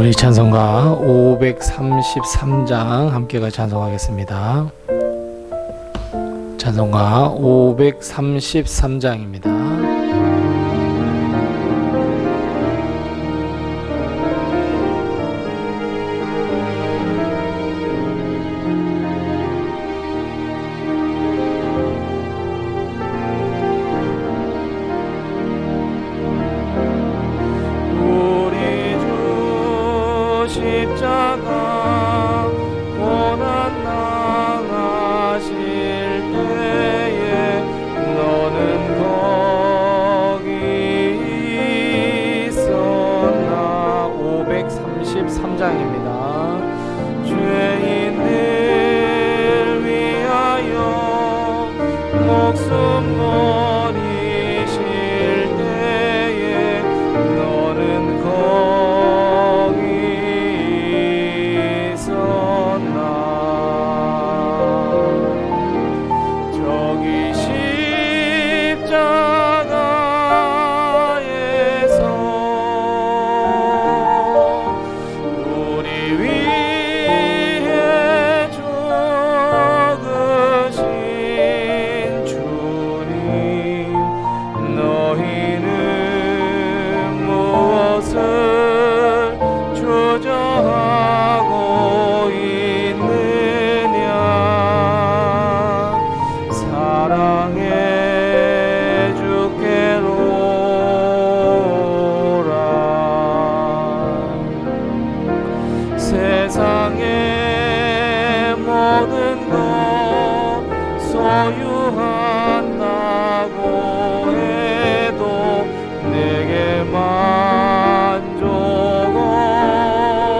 우리 찬송가 533장 함께 찬송하겠습니다. 찬송가 533장입니다. 십자가 고난 당하실 때에 너는 거기 있었나. 533장입니다. 죄인들 위하여 목숨 버리실 때에 너는 저기 십자가에서 우리 위해 죽으신 주님, 너희는 무엇을 주저하고 있느냐. 사랑해 주께로라. 세상의 모든 것 소유한다고 해도 내게 만족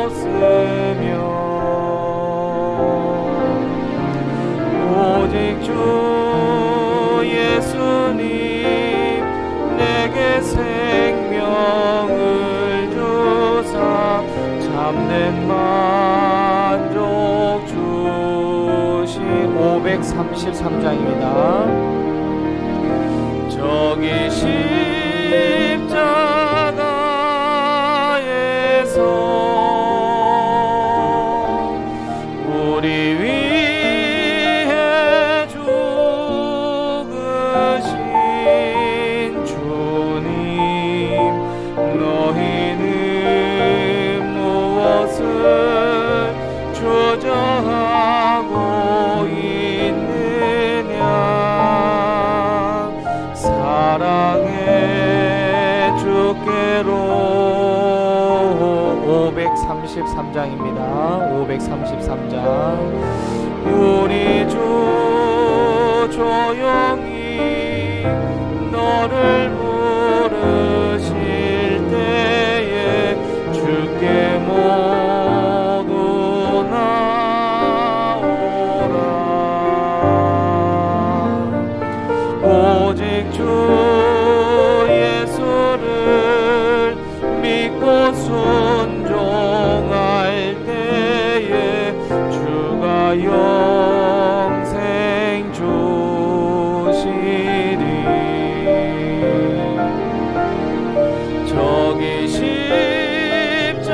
없으며 오직 주 예수님 내게 생명을 주사 참된 만족 주신. 533장입니다. 저기 십자가에서 우리 위해 죽으신 주님, 너희는 무엇을 주저하고 있느냐. 사랑해 주께로. 533장입니다. 533장. 우리 주 조용히 너를 부르실 때에 주께 모두 나오라. 오직 주 예수를 믿고 순종할 때에 주가 영생 주시리. 저기 십자가에서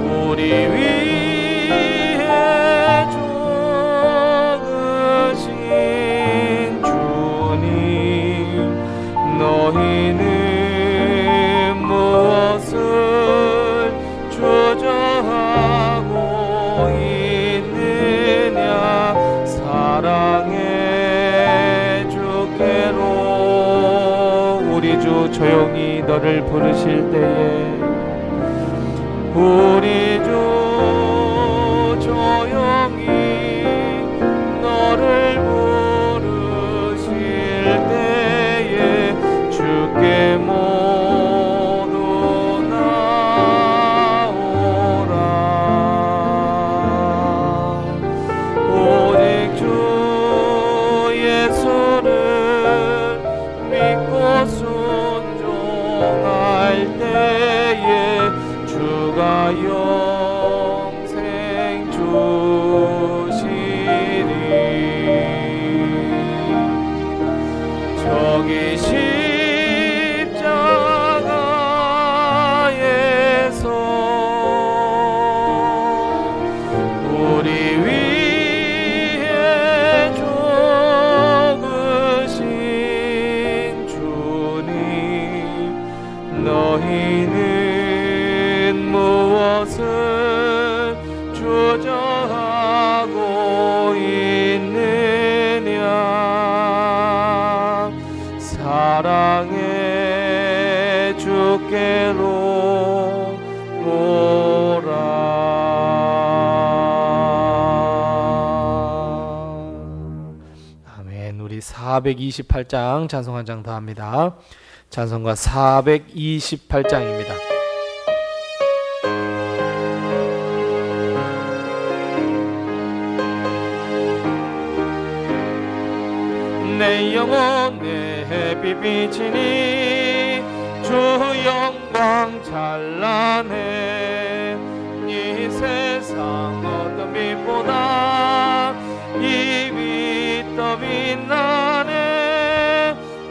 우리 위해 죽으신 주님, 너희는 무엇을 주저하고 428장 찬송 한 장 더 합니다. 찬송가 428장입니다. 내 영혼에 햇빛 비치니 주 영광 찬란해. 이 세상 어떤 빛보다 이 빛 더 빛나네.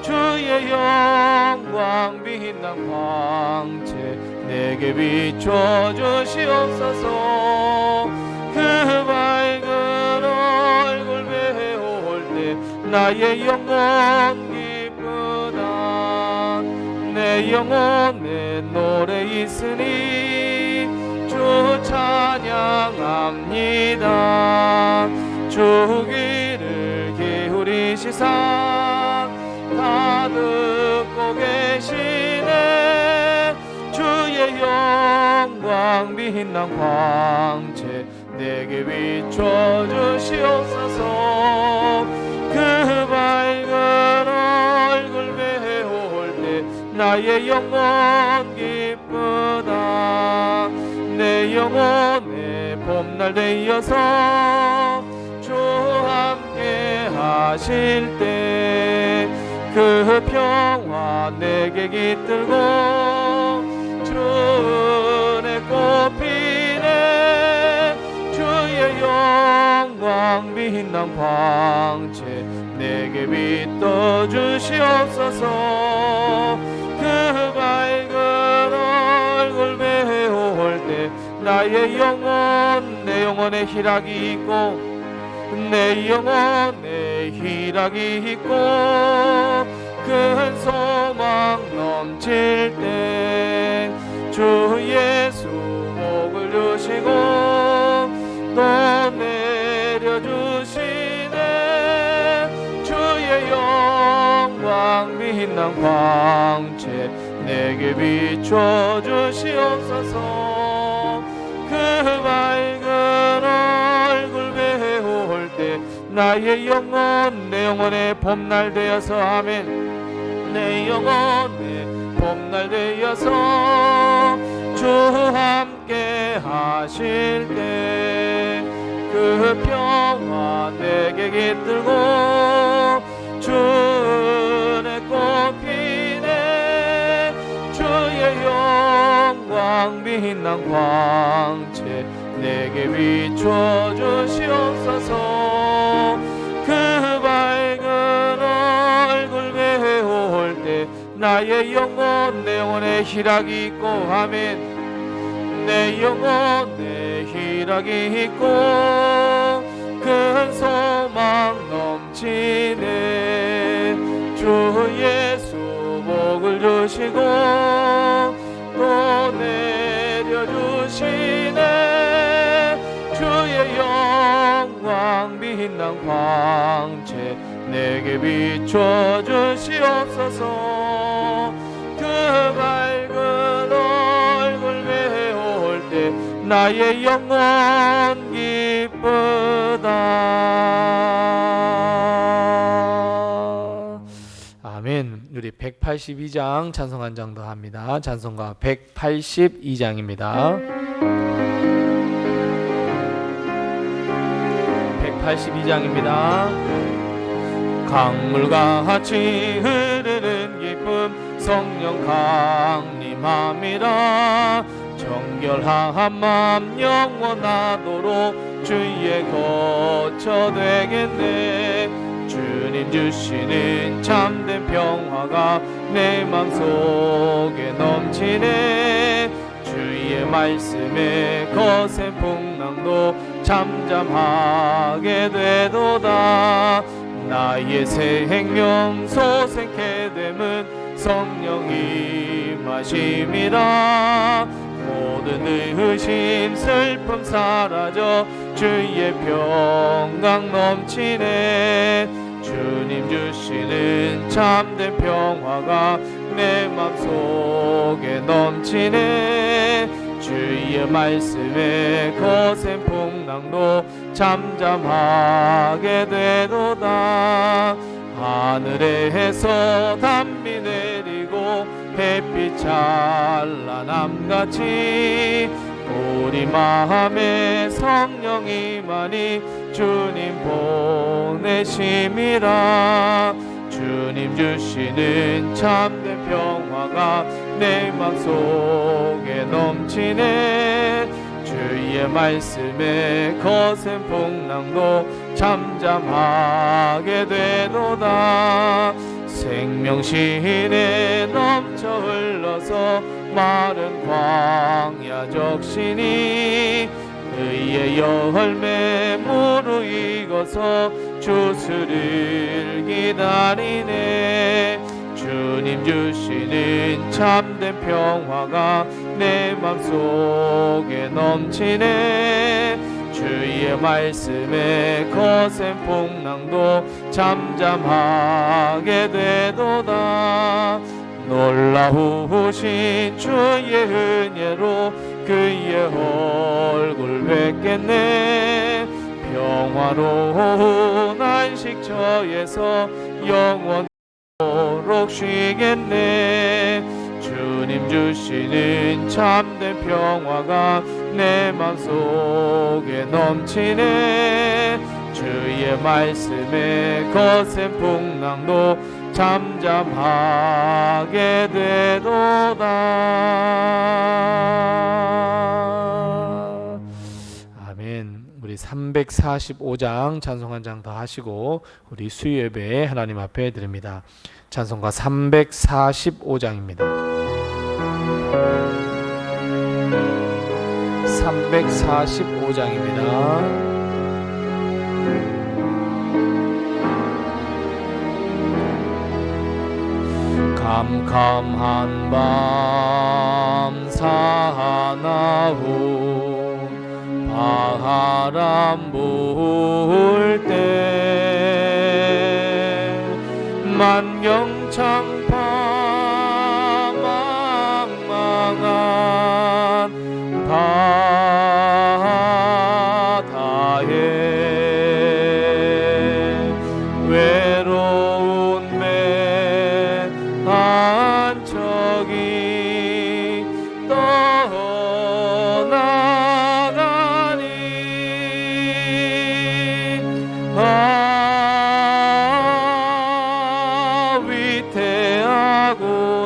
주의 영광 빛난 광채 내게 비춰 주시옵소서. 그 밝은 얼굴 배울 때 나의 영혼 기쁘다. 내 영혼에 노래 있으니 주 찬양합니다. 주 귀를 기울이시사 다 듣고 계시네. 주의 영광 빛난 광채 내게 비춰 주시옵소서. 그 밝은 얼굴 배울 때 나의 영혼 기쁘다. 내 영혼의 봄날 되어서 주 함께 하실 때 그 평화 내게 깃들고 주 은혜 꽃피네. 주의 영광 빛난 광채 내게 비춰 주시옵소서. 그 밝은 얼굴 배울 때 나의 영혼 내 영혼에 희락이 있고 내 영혼에 희락이 있고 큰 소망 넘칠 때 주 예수 복을 주시고 또 내려주시네. 주의 영광 빛난 광채 내게 비춰 주시옵소서. 그 밝은 얼굴 배울 때 나의 영혼 내 영혼의 봄날 되어서 아멘. 내 영혼의 봄날 되어서 주 함께 하실 때 그 평화 내게 깃들고 주 은혜 꽃피네. 주의 영광 빛난 광채 내게 비춰 주시옵소서. 그 밝은 얼굴 배울 때 나의 영혼 내 영혼에 희락이 있고 아멘. 내 영혼에 희락이 있고 큰 소망 넘치네. 주 예수 복을 주시고 또 내려주시네. 주의 영광 빛난 광채 내게 비춰 주시옵소서. 그 밝은 얼굴 배울 때 나의 영혼 기쁘다. 아멘. 우리 182장 찬송 한 장 더 합니다. 찬송가 182장입니다. 182장입니다. 강물같이 흐르는 기쁨 성령 강림함이라. 정결한 맘 영원하도록 주의 거처 되겠네. 주님 주시는 참된 평화가 내 맘속에 넘치네. 주의 말씀에 거센 풍랑도 잠잠하게 되도다. 나의 새 생명 소생케 됨은 성령이 임하심이라. 모든 의심 슬픔 사라져 주의 평강 넘치네. 주님 주시는 참된 평화가 내 맘속에 넘치네. 주의 말씀에 거센 풍랑도 잠잠하게 되도다. 하늘에서 담비 내리고 햇빛 찬란함같이 우리 마음에 성령이 많이 주님 보내심이라. 주님 주시는 참된 평화가 내 맘속에 넘치네. 주의 말씀에 거센 풍랑도 잠잠하게 되도다. 생명신에 넘쳐 흘러서 마른 광야 적시니 의의 열매 무르익어서 주스를 기다리네. 주님 주시는 참된 평화가 내 맘속에 넘치네. 주의 말씀에 거센 풍랑도 잠잠하게 되도다. 놀라우신 주의 은혜로 그의 얼굴 뵙겠네. 평화로운 안식처에서 영원토록 쉬겠네. 주님 주시는 참된 평화가 내 맘속에 넘치네. 주의 말씀에 거센 풍랑도 잠잠하게 되도다. 아멘. 우리 345장 찬송 한 장 더 하시고 우리 수요 예배 하나님 앞에 드립니다. 찬송가 345장입니다. 345장입니다. 캄캄한 밤 사나운 바람 불 때 만경창파 망망한 바다에 외로운 배 한 척이 떠나가니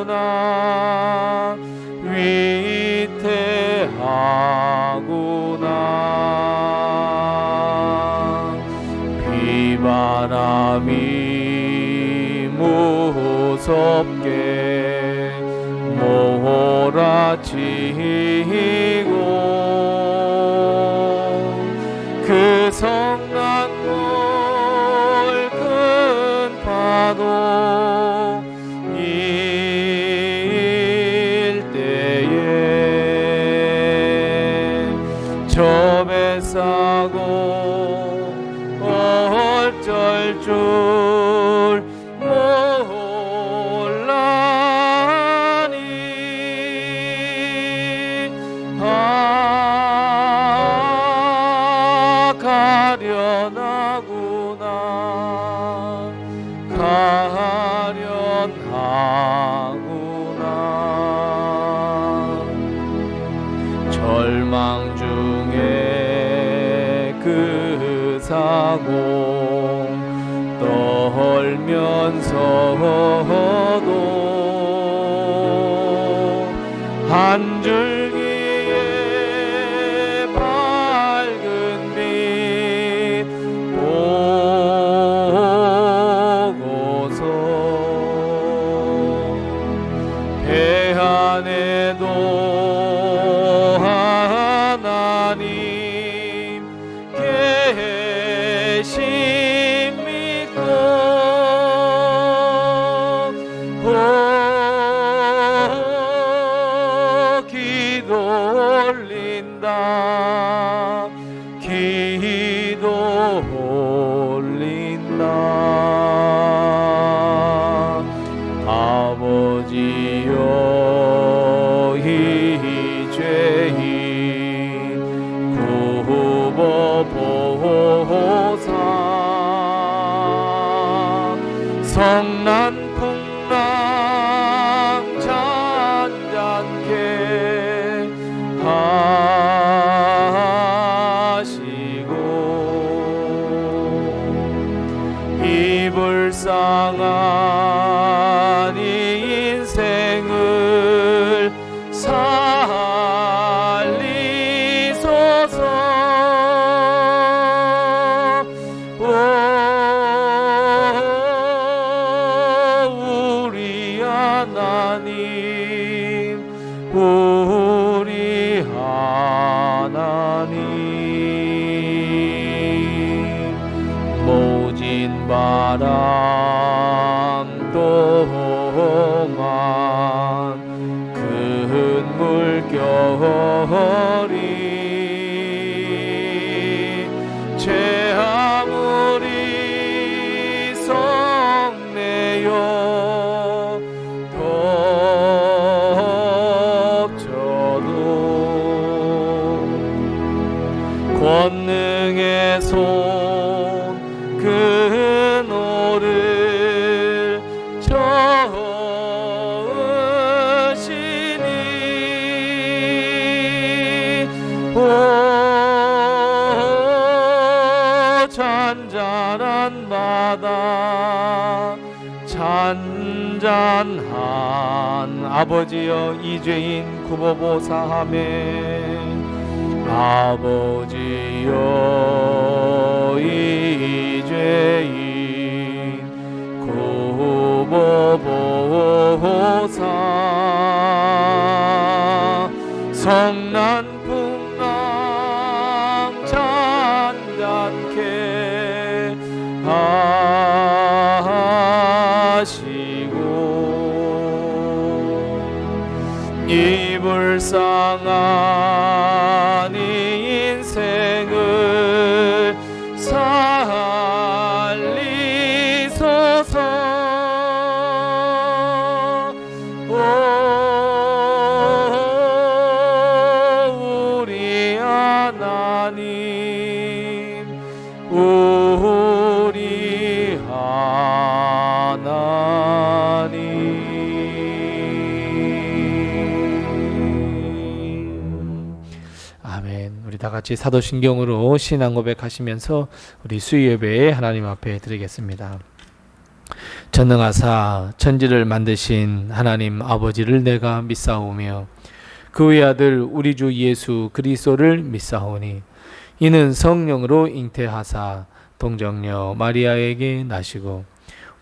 위태하구나 위태하구나. 비바람이 무섭게 몰아치고 그 성난물 큰 파도 일 때에 저 배 싸고 어쩔 줄 몰라니 가련하구나 가련하구나. 절망 중에 그 사고 떨면서도 한 줄기의 밝은 빛 보고서 배 안에도 하나님 계심 믿고 기도 올린다 기도 올린다. 아버지여 이 죄인 굽어보사 불쌍한 이 인생을 살리소서. 우리 하나님, 우리 하나님, 모진 바람 동안 큰 물결이 제 아무리 성내어 덮쳐도 권능의 손 그노를 저으시니 오 잔잔한 바다 잔잔한 아버지여 이 죄인 굽어보사하매 아버지여 이 죄인 굽어보사 성난풍랑 잔잔케 하시고 이 불쌍한 이 인생을 살리소서. 우리 하나님, 우리 하나님. 아멘. 우리 다 같이 사도신경으로 신앙 고백하시면서 우리 수요 예배에 하나님 앞에 드리겠습니다. 전능하사 천지를 만드신 하나님 아버지를 내가 믿사오며 그 외아들 우리 주 예수 그리스도를 믿사오니 이는 성령으로 잉태하사 동정녀 마리아에게 나시고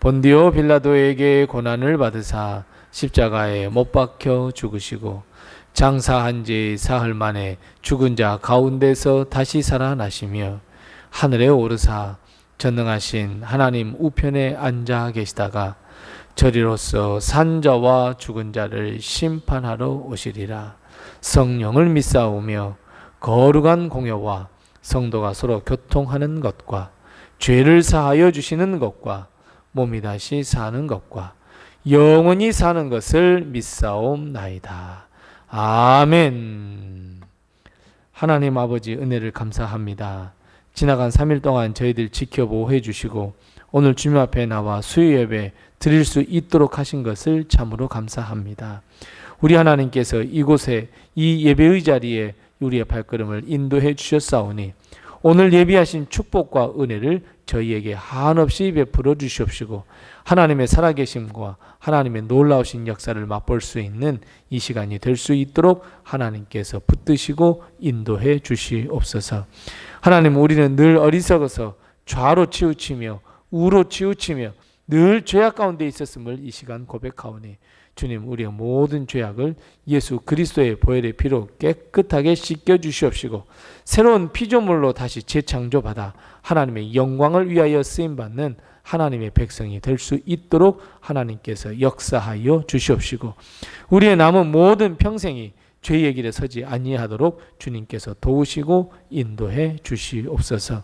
본디오 빌라도에게 고난을 받으사 십자가에 못 박혀 죽으시고 장사한 지 사흘 만에 죽은 자 가운데서 다시 살아나시며 하늘에 오르사 전능하신 하나님 우편에 앉아 계시다가 저리로서 산자와 죽은 자를 심판하러 오시리라. 성령을 믿사오며 거룩한 공효와 성도가 서로 교통하는 것과 죄를 사하여 주시는 것과 몸이 다시 사는 것과 영원히 사는 것을 믿사옵나이다. 아멘. 하나님 아버지 은혜를 감사합니다. 지나간 3일 동안 저희들 지켜 보호해 주시고 오늘 주님 앞에 나와 수요 예배 드릴 수 있도록 하신 것을 참으로 감사합니다. 우리 하나님께서 이곳에 이 예배의 자리에 우리의 발걸음을 인도해 주셨사오니 오늘 예비하신 축복과 은혜를 저희에게 한없이 베풀어 주시옵시고 하나님의 살아계심과 하나님의 놀라우신 역사를 맛볼 수 있는 이 시간이 될 수 있도록 하나님께서 붙드시고 인도해 주시옵소서. 하나님, 우리는 늘 어리석어서 좌로 치우치며 우로 치우치며 늘 죄악 가운데 있었음을 이 시간 고백하오니 주님, 우리의 모든 죄악을 예수 그리스도의 보혈의 피로 깨끗하게 씻겨 주시옵시고 새로운 피조물로 다시 재창조받아 하나님의 영광을 위하여 쓰임받는 하나님의 백성이 될 수 있도록 하나님께서 역사하여 주시옵시고 우리의 남은 모든 평생이 죄의 길에 서지 아니하도록 주님께서 도우시고 인도해 주시옵소서.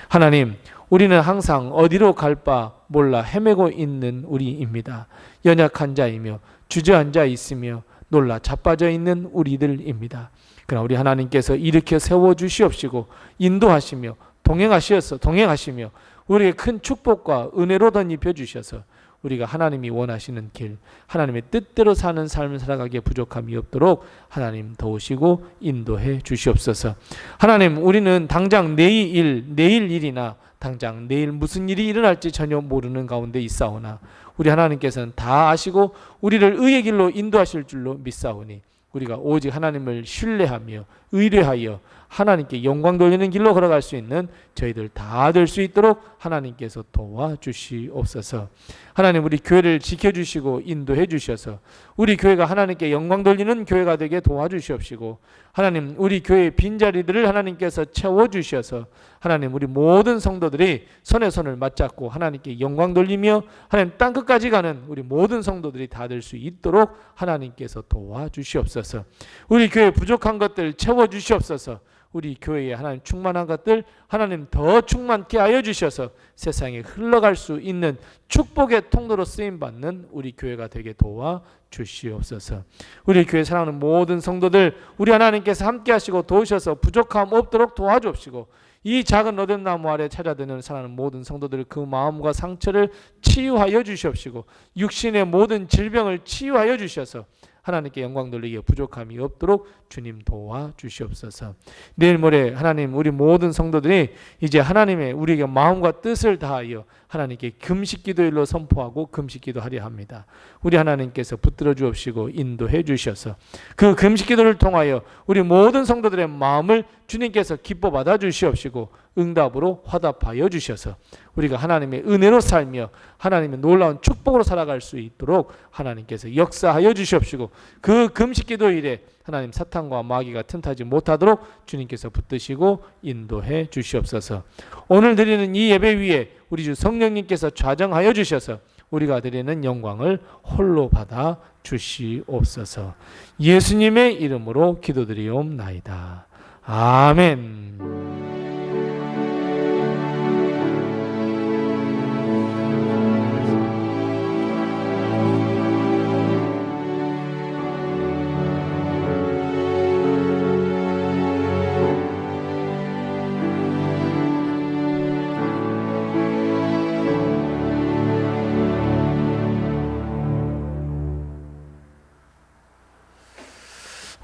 하나님, 우리는 항상 어디로 갈 바 몰라 헤매고 있는 우리입니다. 연약한 자이며 주저앉아 있으며 놀라 자빠져 있는 우리들입니다. 그러나 우리 하나님께서 일으켜 세워 주시옵시고 인도하시며 동행하시며 우리에게 큰 축복과 은혜로 덧입혀 주셔서 우리가 하나님이 원하시는 길, 하나님의 뜻대로 사는 삶을 살아가기에 부족함이 없도록 하나님 도우시고 인도해 주시옵소서. 하나님, 우리는 당장 내일 일이나 당장 내일 무슨 일이 일어날지 전혀 모르는 가운데 있사오나 우리 하나님께서는 다 아시고 우리를 의의 길로 인도하실 줄로 믿사오니 우리가 오직 하나님을 신뢰하며 의뢰하여 하나님께 영광 돌리는 길로 걸어갈 수 있는 저희들 다 될 수 있도록 하나님께서 도와주시옵소서. 하나님, 우리 교회를 지켜주시고 인도해 주셔서 우리 교회가 하나님께 영광 돌리는 교회가 되게 도와주시옵시고, 하나님, 우리 교회의 빈자리들을 하나님께서 채워주셔서 하나님, 우리 모든 성도들이 손에 손을 맞잡고 하나님께 영광 돌리며 하나님 땅끝까지 가는 우리 모든 성도들이 다 될 수 있도록 하나님께서 도와주시옵소서. 우리 교회 부족한 것들 채워주시옵소서. 우리 교회에 하나님 충만한 것들 하나님 더 충만케 하여 주셔서 세상에 흘러갈 수 있는 축복의 통로로 쓰임받는 우리 교회가 되게 도와주시옵소서. 우리 교회 사랑하는 모든 성도들 우리 하나님께서 함께 하시고 도우셔서 부족함 없도록 도와주옵시고, 이 작은 로뎀나무 아래 찾아드는 사랑하는 모든 성도들 그 마음과 상처를 치유하여 주시옵시고 육신의 모든 질병을 치유하여 주셔서 하나님께 영광 돌리기에 부족함이 없도록 주님 도와주시옵소서. 내일 모레 하나님, 우리 모든 성도들이 이제 하나님의 우리에게 마음과 뜻을 다하여 하나님께 금식 기도일로 선포하고 금식 기도하려 합니다. 우리 하나님께서 붙들어 주옵시고 인도해 주셔서 그 금식 기도를 통하여 우리 모든 성도들의 마음을 주님께서 기뻐 받아 주시옵시고 응답으로 화답하여 주셔서 우리가 하나님의 은혜로 살며 하나님의 놀라운 축복으로 살아갈 수 있도록 하나님께서 역사하여 주시옵시고, 그 금식 기도일에 하나님 사탄과 마귀가 틈타지 못하도록 주님께서 붙드시고 인도해 주시옵소서. 오늘 드리는 이 예배 위에 우리 주 성령님께서 좌정하여 주셔서 우리가 드리는 영광을 홀로 받아 주시옵소서. 예수님의 이름으로 기도드리옵나이다. 아멘.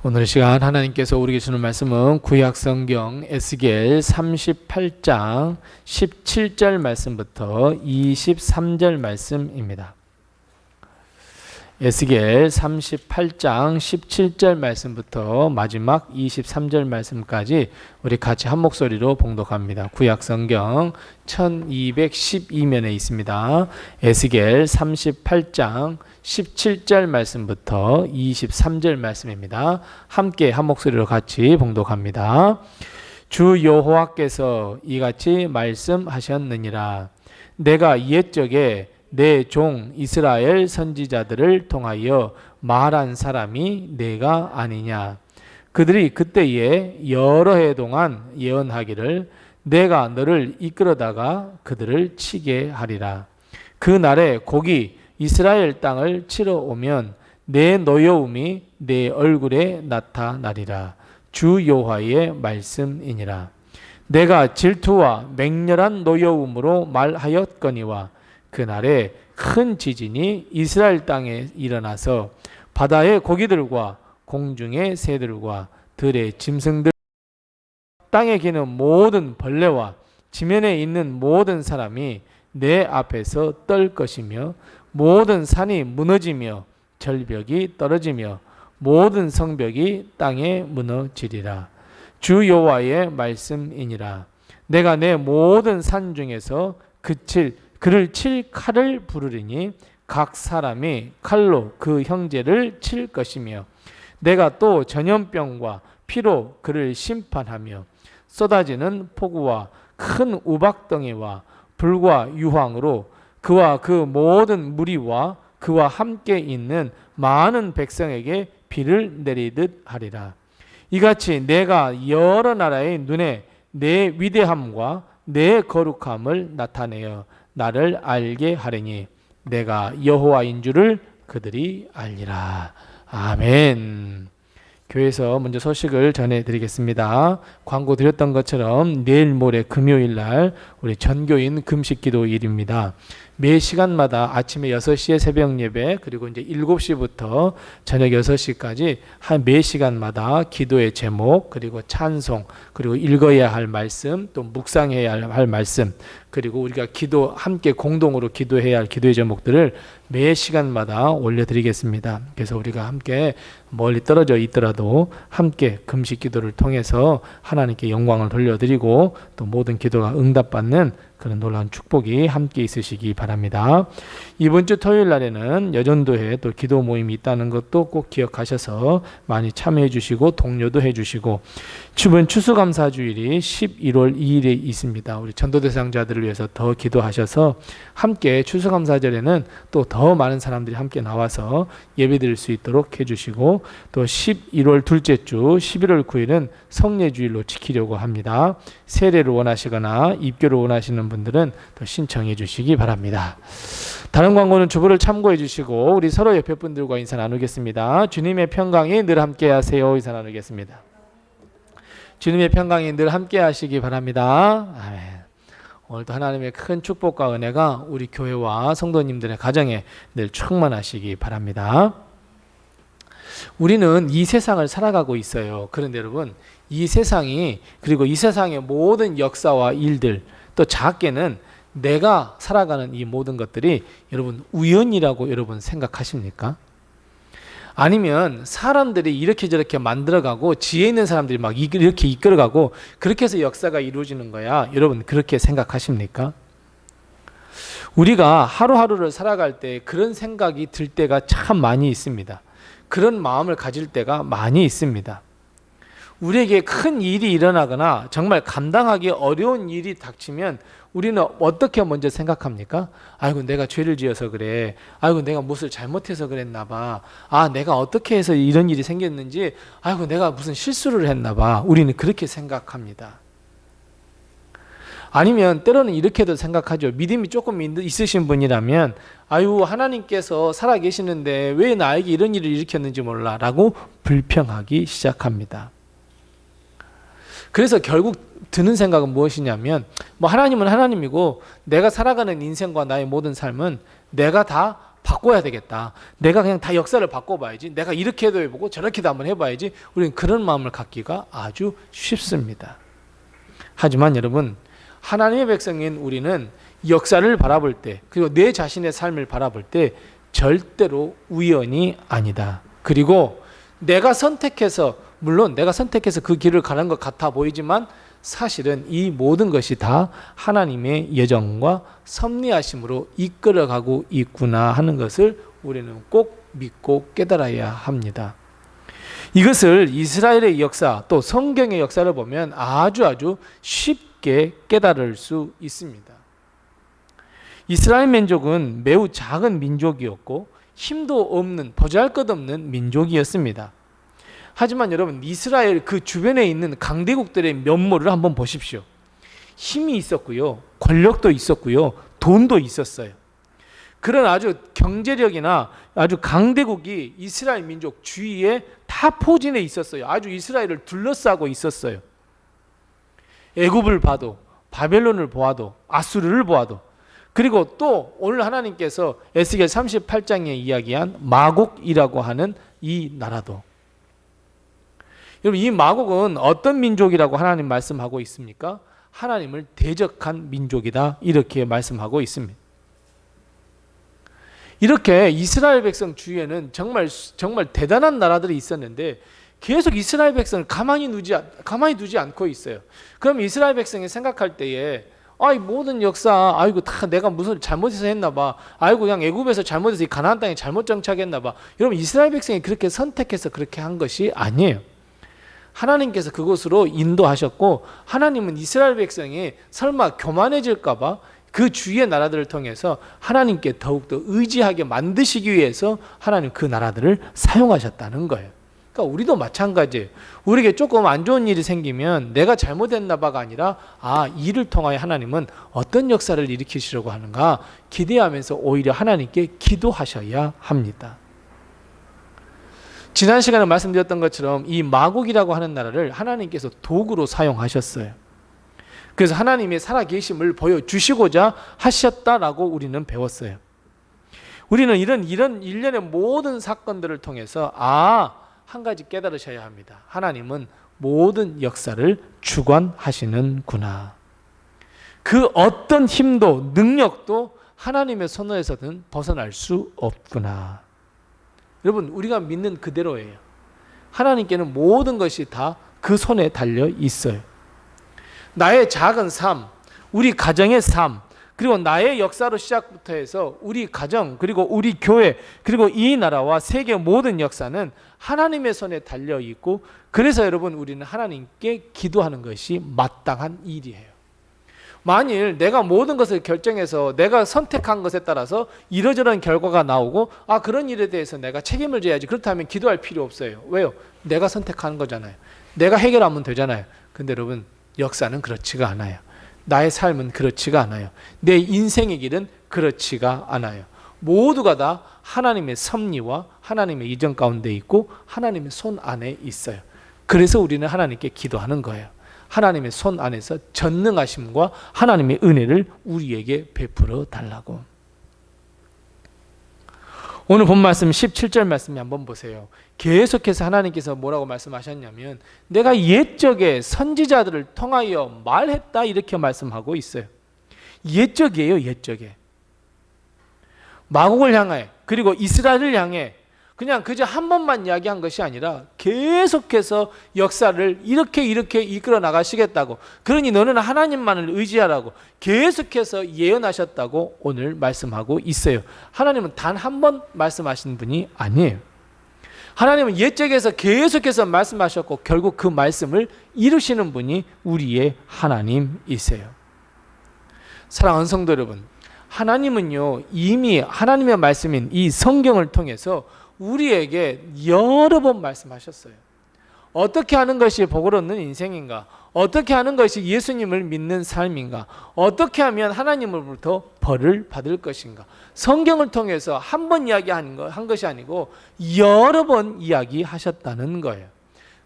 오늘 시간 하나님께서 우리에게 주는 말씀은 구약성경 에스겔 38장 17절 말씀부터 23절 말씀입니다. 에스겔 38장 17절 말씀부터 마지막 23절 말씀까지 우리 같이 한 목소리로 봉독합니다. 구약성경 1212면에 있습니다. 에스겔 38장 17절 말씀부터 23절 말씀입니다. 함께 한 목소리로 같이 봉독합니다. 주 여호와께서 이같이 말씀하셨느니라. 내가 옛적에 내 종 이스라엘 선지자들을 통하여 말한 사람이 내가 아니냐. 그들이 그때에 여러 해 동안 예언하기를 내가 너를 이끌어다가 그들을 치게 하리라. 그 날에 곡이 이스라엘 땅을 치러 오면 내 노여움이 내 얼굴에 나타나리라. 주 여호와의 말씀이니라. 내가 질투와 맹렬한 노여움으로 말하였거니와 그날에 큰 지진이 이스라엘 땅에 일어나서 바다의 고기들과 공중의 새들과 들의 짐승들 땅에 기는 모든 벌레와 지면에 있는 모든 사람이 내 앞에서 떨 것이며 모든 산이 무너지며 절벽이 떨어지며 모든 성벽이 땅에 무너지리라. 주 여호와의 말씀이니라. 내가 내 모든 산 중에서 그를 칠 칼을 부르리니 각 사람이 칼로 그 형제를 칠 것이며 내가 또 전염병과 피로 그를 심판하며 쏟아지는 폭우와 큰 우박덩이와 불과 유황으로 그와 그 모든 무리와 그와 함께 있는 많은 백성에게 비를 내리듯 하리라. 이같이 내가 여러 나라의 눈에 내 위대함과 내 거룩함을 나타내어 나를 알게 하리니 내가 여호와인 줄을 그들이 알리라. 아멘. 교회에서 먼저 소식을 전해드리겠습니다. 광고 드렸던 것처럼 내일 모레 금요일 날 우리 전교인 금식기도일입니다. 매 시간마다 아침에 6시에 새벽 예배, 그리고 이제 7시부터 저녁 6시까지 매 시간마다 기도의 제목, 그리고 찬송, 그리고 읽어야 할 말씀, 또 묵상해야 할 말씀, 그리고 우리가 함께 공동으로 기도해야 할 기도의 제목들을 매 시간마다 올려드리겠습니다. 그래서 우리가 함께 멀리 떨어져 있더라도 함께 금식 기도를 통해서 하나님께 영광을 돌려드리고 또 모든 기도가 응답받는 그런 놀라운 축복이 함께 있으시기 바랍니다. 이번 주 토요일 날에는 여전도회 또 기도 모임이 있다는 것도 꼭 기억하셔서 많이 참여해 주시고 동료도 해 주시고, 이번 추수감사주일이 11월 2일에 있습니다. 우리 전도 대상자들을 위해서 더 기도하셔서 함께 추수감사절에는 또 더 많은 사람들이 함께 나와서 예배드릴 수 있도록 해주시고, 또 11월 둘째 주 11월 9일은 성례주일로 지키려고 합니다. 세례를 원하시거나 입교를 원하시는 분들은 더 신청해 주시기 바랍니다. 다른 광고는 주보를 참고해 주시고 우리 서로 옆에 분들과 인사 나누겠습니다. 주님의 평강이 늘 함께 하세요. 인사 나누겠습니다. 주님의 평강이 늘 함께 하시기 바랍니다. 아멘. 오늘도 하나님의 큰 축복과 은혜가 우리 교회와 성도님들의 가정에 늘 충만하시기 바랍니다. 우리는 이 세상을 살아가고 있어요. 그런데 여러분, 이 세상이, 그리고 이 세상의 모든 역사와 일들, 또 작게는 내가 살아가는 이 모든 것들이 여러분 우연이라고 여러분 생각하십니까? 아니면 사람들이 이렇게 저렇게 만들어가고 지혜 있는 사람들이 막 이렇게 이끌어가고 그렇게 해서 역사가 이루어지는 거야, 여러분 그렇게 생각하십니까? 우리가 하루하루를 살아갈 때 그런 생각이 들 때가 참 많이 있습니다. 그런 마음을 가질 때가 많이 있습니다. 우리에게 큰 일이 일어나거나 정말 감당하기 어려운 일이 닥치면 우리는 어떻게 먼저 생각합니까? 아이고 내가 죄를 지어서 그래. 아이고 내가 무엇을 잘못해서 그랬나 봐. 아 내가 어떻게 해서 이런 일이 생겼는지, 아이고 내가 무슨 실수를 했나 봐. 우리는 그렇게 생각합니다. 아니면 때로는 이렇게도 생각하죠. 믿음이 조금 있으신 분이라면 아유 하나님께서 살아계시는데 왜 나에게 이런 일을 일으켰는지 몰라 라고 불평하기 시작합니다. 그래서 결국 드는 생각은 무엇이냐면, 뭐 하나님은 하나님이고 내가 살아가는 인생과 나의 모든 삶은 내가 다 바꿔야 되겠다. 내가 그냥 다 역사를 바꿔봐야지. 내가 이렇게도 해보고 저렇게도 한번 해봐야지. 우리는 그런 마음을 갖기가 아주 쉽습니다. 하지만 여러분, 하나님의 백성인 우리는 역사를 바라볼 때, 그리고 내 자신의 삶을 바라볼 때 절대로 우연이 아니다. 그리고 내가 선택해서, 물론 내가 선택해서 그 길을 가는 것 같아 보이지만 사실은 이 모든 것이 다 하나님의 예정과 섭리하심으로 이끌어가고 있구나 하는 것을 우리는 꼭 믿고 깨달아야 합니다. 이것을 이스라엘의 역사 또 성경의 역사를 보면 아주 쉽게 깨달을 수 있습니다. 이스라엘 민족은 매우 작은 민족이었고 힘도 없는, 보잘것없는 민족이었습니다. 하지만 여러분, 이스라엘 그 주변에 있는 강대국들의 면모를 한번 보십시오. 힘이 있었고요, 권력도 있었고요, 돈도 있었어요. 그런 아주 경제력이나 아주 강대국이 이스라엘 민족 주위에 다 포진해 있었어요. 아주 이스라엘을 둘러싸고 있었어요. 애굽을 봐도, 바벨론을 보아도, 아수르를 보아도, 그리고 또 오늘 하나님께서 에스겔 38장에 이야기한 마곡이라고 하는 이 나라도. 여러분, 이 마곡은 어떤 민족이라고 하나님 말씀하고 있습니까? 하나님을 대적한 민족이다, 이렇게 말씀하고 있습니다. 이렇게 이스라엘 백성 주위에는 정말 대단한 나라들이 있었는데 계속 이스라엘 백성을 가만히 두지 않고 있어요. 그럼 이스라엘 백성이 생각할 때에 이 모든 역사, 아이고 다 내가 무슨 잘못해서 했나 봐. 아이고 그냥 애굽에서 잘못해서 이 가나안 땅에 잘못 정착했나 봐. 여러분, 이스라엘 백성이 그렇게 선택해서 그렇게 한 것이 아니에요. 하나님께서 그곳으로 인도하셨고, 하나님은 이스라엘 백성이 설마 교만해질까 봐 그 주위의 나라들을 통해서 하나님께 더욱더 의지하게 만드시기 위해서 하나님 그 나라들을 사용하셨다는 거예요. 그러니까 우리도 마찬가지예요. 우리에게 조금 안 좋은 일이 생기면 내가 잘못했나 봐가 아니라 이를 통하여 하나님은 어떤 역사를 일으키시려고 하는가 기대하면서 오히려 하나님께 기도하셔야 합니다. 지난 시간에 말씀드렸던 것처럼 이 마곡이라고 하는 나라를 하나님께서 도구로 사용하셨어요. 그래서 하나님의 살아계심을 보여주시고자 하셨다라고 우리는 배웠어요. 우리는 이런 일련의 모든 사건들을 통해서 한 가지 깨달으셔야 합니다. 하나님은 모든 역사를 주관하시는구나. 그 어떤 힘도 능력도 하나님의 손에서는 벗어날 수 없구나. 여러분, 우리가 믿는 그대로예요. 하나님께는 모든 것이 다 그 손에 달려 있어요. 나의 작은 삶, 우리 가정의 삶, 그리고 나의 역사로 시작부터 해서 우리 가정, 그리고 우리 교회, 그리고 이 나라와 세계 모든 역사는 하나님의 손에 달려 있고, 그래서 여러분, 우리는 하나님께 기도하는 것이 마땅한 일이에요. 만일 내가 모든 것을 결정해서 내가 선택한 것에 따라서 이러저런 결과가 나오고 그런 일에 대해서 내가 책임을 져야지, 그렇다면 기도할 필요 없어요. 왜요? 내가 선택하는 거잖아요. 내가 해결하면 되잖아요. 근데 여러분, 역사는 그렇지가 않아요. 나의 삶은 그렇지가 않아요. 내 인생의 길은 그렇지가 않아요. 모두가 다 하나님의 섭리와 하나님의 이정 가운데 있고 하나님의 손 안에 있어요. 그래서 우리는 하나님께 기도하는 거예요. 하나님의 손 안에서 전능하심과 하나님의 은혜를 우리에게 베풀어 달라고. 오늘 본 말씀 17절 말씀이 한번 보세요. 계속해서 하나님께서 뭐라고 말씀하셨냐면 내가 옛적에 선지자들을 통하여 말했다, 이렇게 말씀하고 있어요. 옛적이에요. 옛적에 마국을 향해, 그리고 이스라엘을 향해 그냥 그저 한 번만 이야기한 것이 아니라 계속해서 역사를 이렇게 이끌어 나가시겠다고, 그러니 너는 하나님만을 의지하라고 계속해서 예언하셨다고 오늘 말씀하고 있어요. 하나님은 단 한 번 말씀하신 분이 아니에요. 하나님은 옛적에서 계속해서 말씀하셨고 결국 그 말씀을 이루시는 분이 우리의 하나님이세요. 사랑하는 성도 여러분, 하나님은요, 이미 하나님의 말씀인 이 성경을 통해서 우리에게 여러 번 말씀하셨어요. 어떻게 하는 것이 복을 얻는 인생인가? 어떻게 하는 것이 예수님을 믿는 삶인가? 어떻게 하면 하나님으로부터 벌을 받을 것인가? 성경을 통해서 한 번 이야기한 것이 아니고 여러 번 이야기하셨다는 거예요.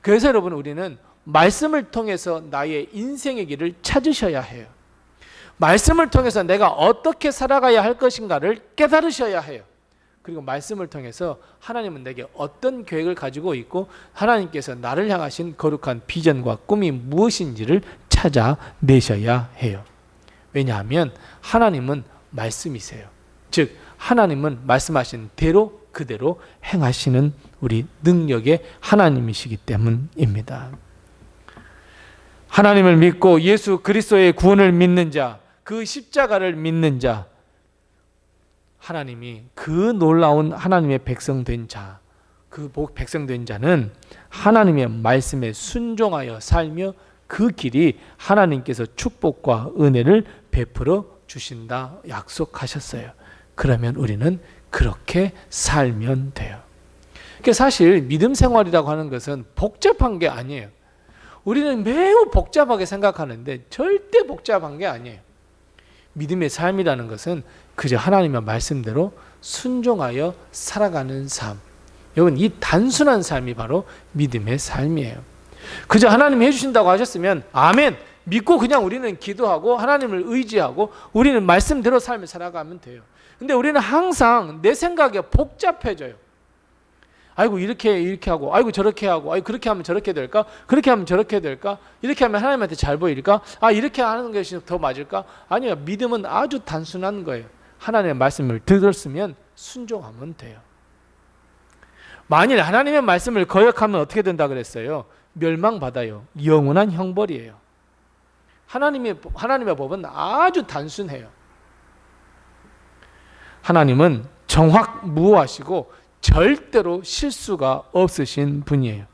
그래서 여러분, 우리는 말씀을 통해서 나의 인생의 길을 찾으셔야 해요. 말씀을 통해서 내가 어떻게 살아가야 할 것인가를 깨달으셔야 해요. 그리고 말씀을 통해서 하나님은 내게 어떤 계획을 가지고 있고 하나님께서 나를 향하신 거룩한 비전과 꿈이 무엇인지를 찾아내셔야 해요. 왜냐하면 하나님은 말씀이세요. 즉 하나님은 말씀하신 대로 그대로 행하시는 우리 능력의 하나님이시기 때문입니다. 하나님을 믿고 예수 그리스도의 구원을 믿는 자, 그 십자가를 믿는 자, 하나님이 그 놀라운 하나님의 백성된 자, 그 백성된 자는 하나님의 말씀에 순종하여 살며 그 길이 하나님께서 축복과 은혜를 베풀어 주신다 약속하셨어요. 그러면 우리는 그렇게 살면 돼요. 그러니까 사실 믿음 생활이라고 하는 것은 복잡한 게 아니에요. 우리는 매우 복잡하게 생각하는데 절대 복잡한 게 아니에요. 믿음의 삶이라는 것은 그저 하나님의 말씀대로 순종하여 살아가는 삶. 여러분, 이 단순한 삶이 바로 믿음의 삶이에요. 그저 하나님이 해주신다고 하셨으면 아멘 믿고 그냥 우리는 기도하고 하나님을 의지하고 우리는 말씀대로 삶을 살아가면 돼요. 근데 우리는 항상 내 생각에 복잡해져요. 아이고 이렇게 하고, 아이고 저렇게 하고, 아이고 그렇게 하면 저렇게 될까? 그렇게 하면 저렇게 될까? 이렇게 하면 하나님한테 잘 보일까? 이렇게 하는 것이 더 맞을까? 아니요, 믿음은 아주 단순한 거예요. 하나님의 말씀을 들었으면 순종하면 돼요. 만일 하나님의 말씀을 거역하면 어떻게 된다 그랬어요? 멸망받아요. 영원한 형벌이에요. 하나님의 법은 아주 단순해요. 하나님은 정확무오하시고 절대로 실수가 없으신 분이에요.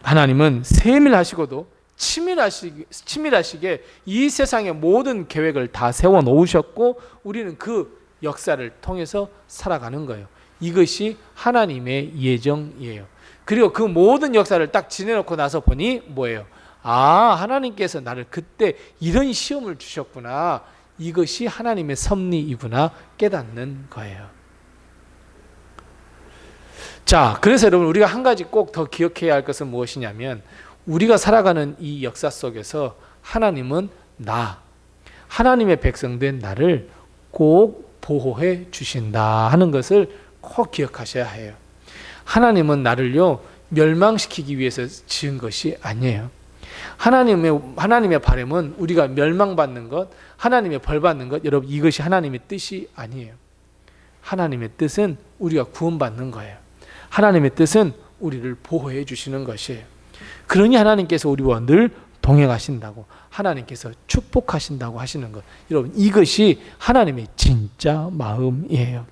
하나님은 세밀하시고도 치밀하시게 이 세상의 모든 계획을 다 세워놓으셨고 우리는 그 역사를 통해서 살아가는 거예요. 이것이 하나님의 예정이에요. 그리고 그 모든 역사를 딱 지내놓고 나서 보니 뭐예요? 하나님께서 나를 그때 이런 시험을 주셨구나. 이것이 하나님의 섭리이구나 깨닫는 거예요. 자, 그래서 여러분 우리가 한 가지 꼭 더 기억해야 할 것은 무엇이냐면 우리가 살아가는 이 역사 속에서 하나님은 하나님의 백성된 나를 꼭 보호해 주신다 하는 것을 꼭 기억하셔야 해요. 하나님은 나를요 멸망시키기 위해서 지은 것이 아니에요. 하나님의 바람은 우리가 멸망받는 것, 하나님의 벌받는 것, 여러분 이것이 하나님의 뜻이 아니에요. 하나님의 뜻은 우리가 구원받는 거예요. 하나님의 뜻은 우리를 보호해 주시는 것이에요. 그러니 하나님께서 우리와 늘 동행하신다고, 하나님께서 축복하신다고 하시는 것, 여러분 이것이 하나님의 진짜 마음이에요.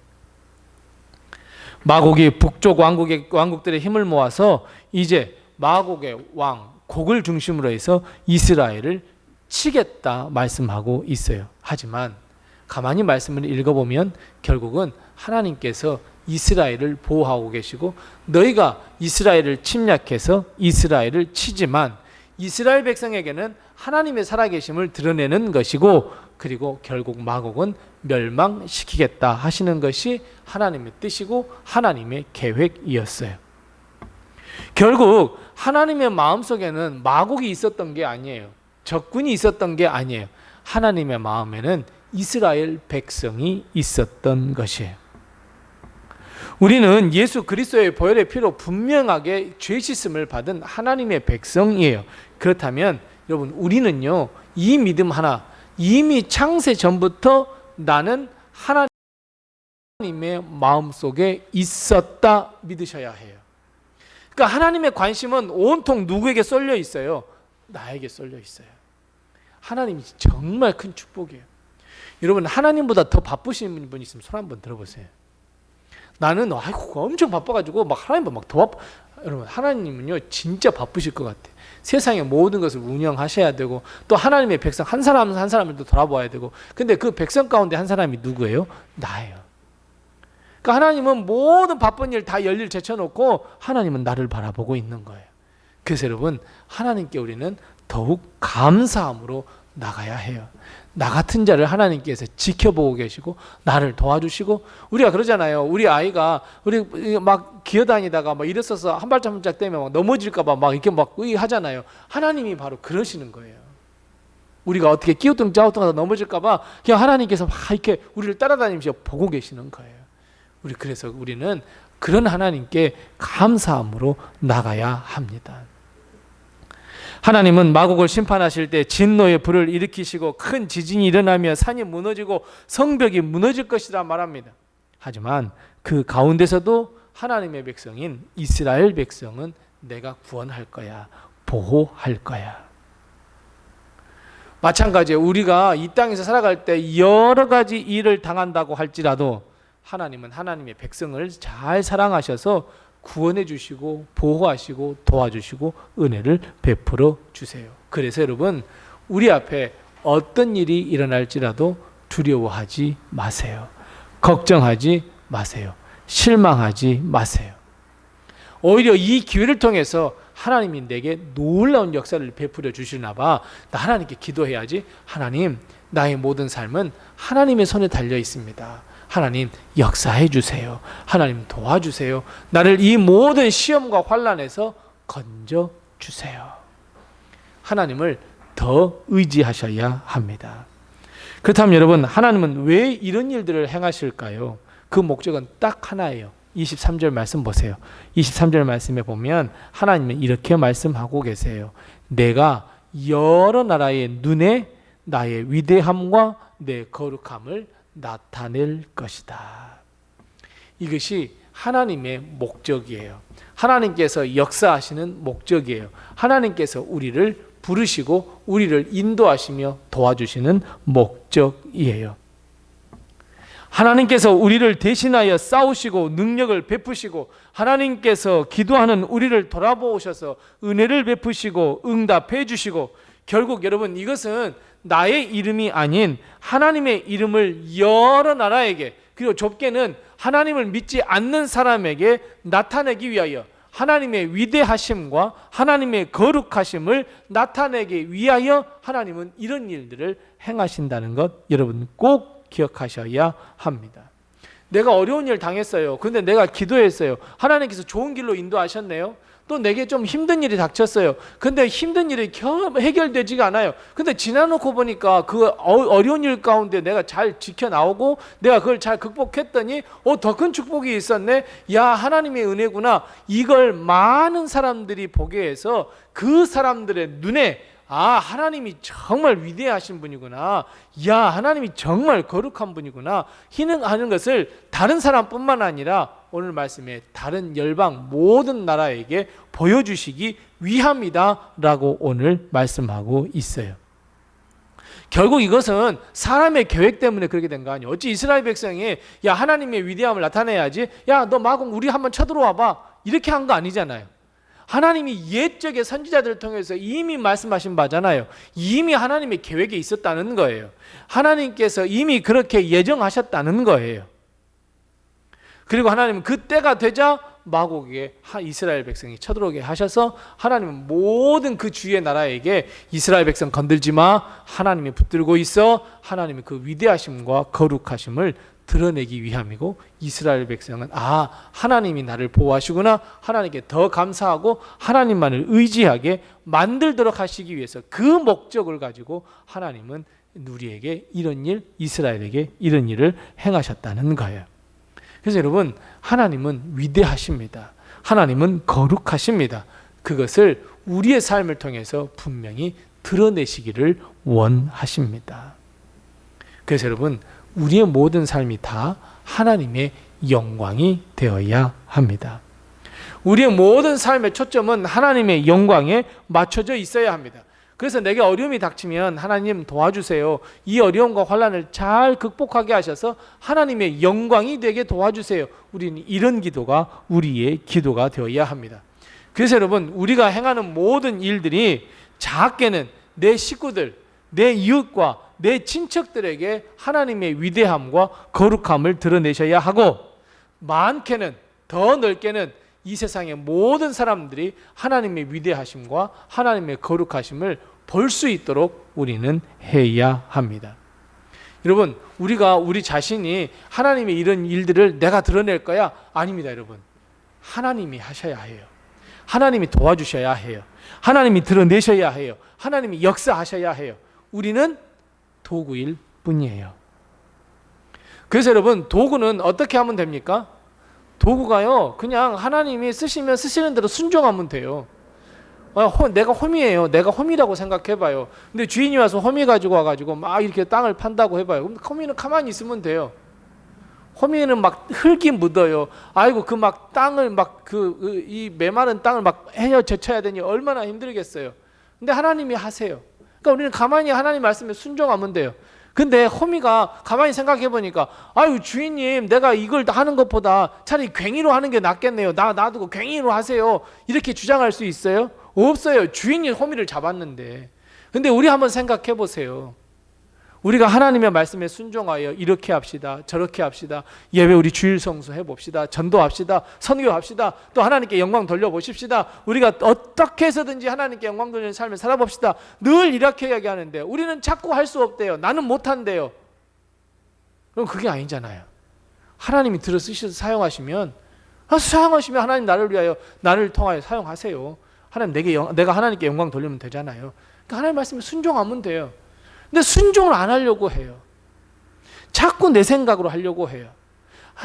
마곡이 북쪽 왕국들의 힘을 모아서 이제 마곡의 왕 곡을 중심으로 해서 이스라엘을 치겠다 말씀하고 있어요. 하지만 가만히 말씀을 읽어보면 결국은 하나님께서 이스라엘을 보호하고 계시고, 너희가 이스라엘을 침략해서 이스라엘을 치지만 이스라엘 백성에게는 하나님의 살아계심을 드러내는 것이고, 그리고 결국 마곡은 멸망시키겠다 하시는 것이 하나님의 뜻이고 하나님의 계획이었어요. 결국 하나님의 마음속에는 마곡이 있었던 게 아니에요. 적군이 있었던 게 아니에요. 하나님의 마음에는 이스라엘 백성이 있었던 것이에요. 우리는 예수 그리스도의 보혈의 피로 분명하게 죄 씻음을 받은 하나님의 백성이에요. 그렇다면 여러분 우리는요 이 믿음 하나, 이미 창세 전부터 나는 하나님의 마음속에 있었다 믿으셔야 해요. 그러니까 하나님의 관심은 온통 누구에게 쏠려 있어요? 나에게 쏠려 있어요. 하나님이 정말 큰 축복이에요. 여러분 하나님보다 더 바쁘신 분 있으면 손 한번 들어보세요. 나는 엄청 바빠가지고 막 하나님보다 막 더 바빠. 여러분 하나님은요 진짜 바쁘실 것 같아요. 세상의 모든 것을 운영하셔야 되고, 또 하나님의 백성 한 사람 한 사람을 또 돌아보아야 되고, 근데 그 백성 가운데 한 사람이 누구예요? 나예요. 그러니까 하나님은 모든 바쁜 일 다 열일 제쳐놓고 하나님은 나를 바라보고 있는 거예요. 그래서 여러분 하나님께 우리는 더욱 감사함으로 나가야 해요. 나 같은 자를 하나님께서 지켜보고 계시고 나를 도와주시고, 우리가 그러잖아요. 우리 아이가 우리 막 기어다니다가 막 일어서서 한 발짝 한 발짝 떼면 막 넘어질까봐 막 이렇게 막 하잖아요. 하나님이 바로 그러시는 거예요. 우리가 어떻게 끼우뚱 짜우뚱하다 넘어질까봐 그냥 하나님께서 막 이렇게 우리를 따라다니면서 보고 계시는 거예요. 그래서 우리는 그런 하나님께 감사함으로 나가야 합니다. 하나님은 마곡을 심판하실 때 진노의 불을 일으키시고 큰 지진이 일어나며 산이 무너지고 성벽이 무너질 것이라 말합니다. 하지만 그 가운데서도 하나님의 백성인 이스라엘 백성은 내가 구원할 거야, 보호할 거야. 마찬가지예요. 우리가 이 땅에서 살아갈 때 여러 가지 일을 당한다고 할지라도 하나님은 하나님의 백성을 잘 사랑하셔서 구원해 주시고 보호하시고 도와주시고 은혜를 베풀어 주세요. 그래서 여러분 우리 앞에 어떤 일이 일어날지라도 두려워하지 마세요. 걱정하지 마세요. 실망하지 마세요. 오히려 이 기회를 통해서 하나님이 내게 놀라운 역사를 베풀어 주시나 봐. 나 하나님께 기도해야지. 하나님, 나의 모든 삶은 하나님의 손에 달려 있습니다. 하나님 역사해 주세요. 하나님 도와주세요. 나를 이 모든 시험과 환난에서 건져 주세요. 하나님을 더 의지하셔야 합니다. 그렇다면 여러분, 하나님은 왜 이런 일들을 행하실까요? 그 목적은 딱 하나예요. 23절 말씀 보세요. 23절 말씀에 보면 하나님은 이렇게 말씀하고 계세요. 내가 여러 나라의 눈에 나의 위대함과 내 거룩함을 나타낼 것이다. 이것이 하나님의 목적이에요. 하나님께서 역사하시는 목적이에요. 하나님께서 우리를 부르시고 우리를 인도하시며 도와주시는 목적이에요. 하나님께서 우리를 대신하여 싸우시고 능력을 베푸시고, 하나님께서 기도하는 우리를 돌아보셔서 은혜를 베푸시고 응답해 주시고, 결국 여러분 이것은 나의 이름이 아닌 하나님의 이름을 여러 나라에게, 그리고 좁게는 하나님을 믿지 않는 사람에게 나타내기 위하여, 하나님의 위대하심과 하나님의 거룩하심을 나타내기 위하여 하나님은 이런 일들을 행하신다는 것 여러분 꼭 기억하셔야 합니다. 내가 어려운 일 당했어요. 근데 내가 기도했어요. 하나님께서 좋은 길로 인도하셨네요. 또 내게 좀 힘든 일이 닥쳤어요. 근데 힘든 일이 해결되지가 않아요. 근데 지나놓고 보니까 그 어려운 일 가운데 내가 잘 지켜나오고 내가 그걸 잘 극복했더니 더 큰 축복이 있었네. 야, 하나님의 은혜구나. 이걸 많은 사람들이 보게 해서 그 사람들의 눈에 하나님이 정말 위대하신 분이구나. 야, 하나님이 정말 거룩한 분이구나. 하는 것을 다른 사람뿐만 아니라 오늘 말씀에 다른 열방 모든 나라에게 보여주시기 위함이다 라고 오늘 말씀하고 있어요. 결국 이것은 사람의 계획 때문에 그렇게 된 거 아니에요. 어찌 이스라엘 백성이 야, 하나님의 위대함을 나타내야지, 야, 너 마공 우리 한번 쳐들어와 봐, 이렇게 한 거 아니잖아요. 하나님이 옛적의 선지자들을 통해서 이미 말씀하신 바잖아요. 이미 하나님의 계획에 있었다는 거예요. 하나님께서 이미 그렇게 예정하셨다는 거예요. 그리고 하나님은 그때가 되자 마곡에 이스라엘 백성이 쳐들어오게 하셔서 하나님은 모든 그 주위의 나라에게 이스라엘 백성 건들지 마, 하나님이 붙들고 있어, 하나님의 그 위대하심과 거룩하심을 드러내기 위함이고, 이스라엘 백성은 하나님이 나를 보호하시구나, 하나님께 더 감사하고 하나님만을 의지하게 만들도록 하시기 위해서 그 목적을 가지고 하나님은 우리에게 이런 일, 이스라엘에게 이런 일을 행하셨다는 거예요. 그래서 여러분, 하나님은 위대하십니다. 하나님은 거룩하십니다. 그것을 우리의 삶을 통해서 분명히 드러내시기를 원하십니다. 그래서 여러분, 우리의 모든 삶이 다 하나님의 영광이 되어야 합니다. 우리의 모든 삶의 초점은 하나님의 영광에 맞춰져 있어야 합니다. 그래서 내게 어려움이 닥치면 하나님 도와주세요. 이 어려움과 환난을 잘 극복하게 하셔서 하나님의 영광이 되게 도와주세요. 우리는 이런 기도가 우리의 기도가 되어야 합니다. 그래서 여러분, 우리가 행하는 모든 일들이 작게는 내 식구들, 내 이웃과 내 친척들에게 하나님의 위대함과 거룩함을 드러내셔야 하고, 많게는, 더 넓게는 이 세상의 모든 사람들이 하나님의 위대하심과 하나님의 거룩하심을 볼 수 있도록 우리는 해야 합니다. 여러분, 우리가 우리 자신이 하나님의 이런 일들을 내가 드러낼 거야? 아닙니다, 여러분. 하나님이 하셔야 해요. 하나님이 도와주셔야 해요. 하나님이 드러내셔야 해요. 하나님이 역사하셔야 해요. 우리는 도구일 뿐이에요. 그래서 여러분, 도구는 어떻게 하면 됩니까? 도구가요, 그냥 하나님이 쓰시면 쓰시는 대로 순종하면 돼요. 내가 홈이에요. 내가 홈이라고 생각해봐요. 근데 주인이 와서 홈이 가지고 와가지고 막 이렇게 땅을 판다고 해봐요. 그럼 홈이는 가만히 있으면 돼요. 홈이는 막 흙이 묻어요. 아이고, 그 막 땅을 막 이 메마른 땅을 막 헤어 제쳐야 되니 얼마나 힘들겠어요. 근데 하나님이 하세요. 그러니까 우리는 가만히 하나님 말씀에 순종하면 돼요. 근데 호미가 가만히 생각해 보니까, 아유 주인님, 내가 이걸 하는 것보다 차라리 괭이로 하는 게 낫겠네요. 놔두고 괭이로 하세요. 이렇게 주장할 수 있어요? 없어요. 주인이 호미를 잡았는데. 근데 우리 한번 생각해 보세요. 우리가 하나님의 말씀에 순종하여 이렇게 합시다, 저렇게 합시다, 예배 우리 주일 성수 해봅시다, 전도합시다, 선교합시다, 또 하나님께 영광 돌려보십시다, 우리가 어떻게 해서든지 하나님께 영광 돌리는 삶을 살아봅시다, 늘 이렇게 이야기하는데 우리는 자꾸 할 수 없대요. 나는 못한대요. 그럼 그게 아니잖아요. 하나님이 들어 쓰셔서 사용하시면 하나님 나를 위하여, 나를 통하여 사용하세요. 하나님 내가 하나님께 영광 돌리면 되잖아요. 그러니까 하나님 말씀에 순종하면 돼요. 근데 순종을 안 하려고 해요. 자꾸 내 생각으로 하려고 해요.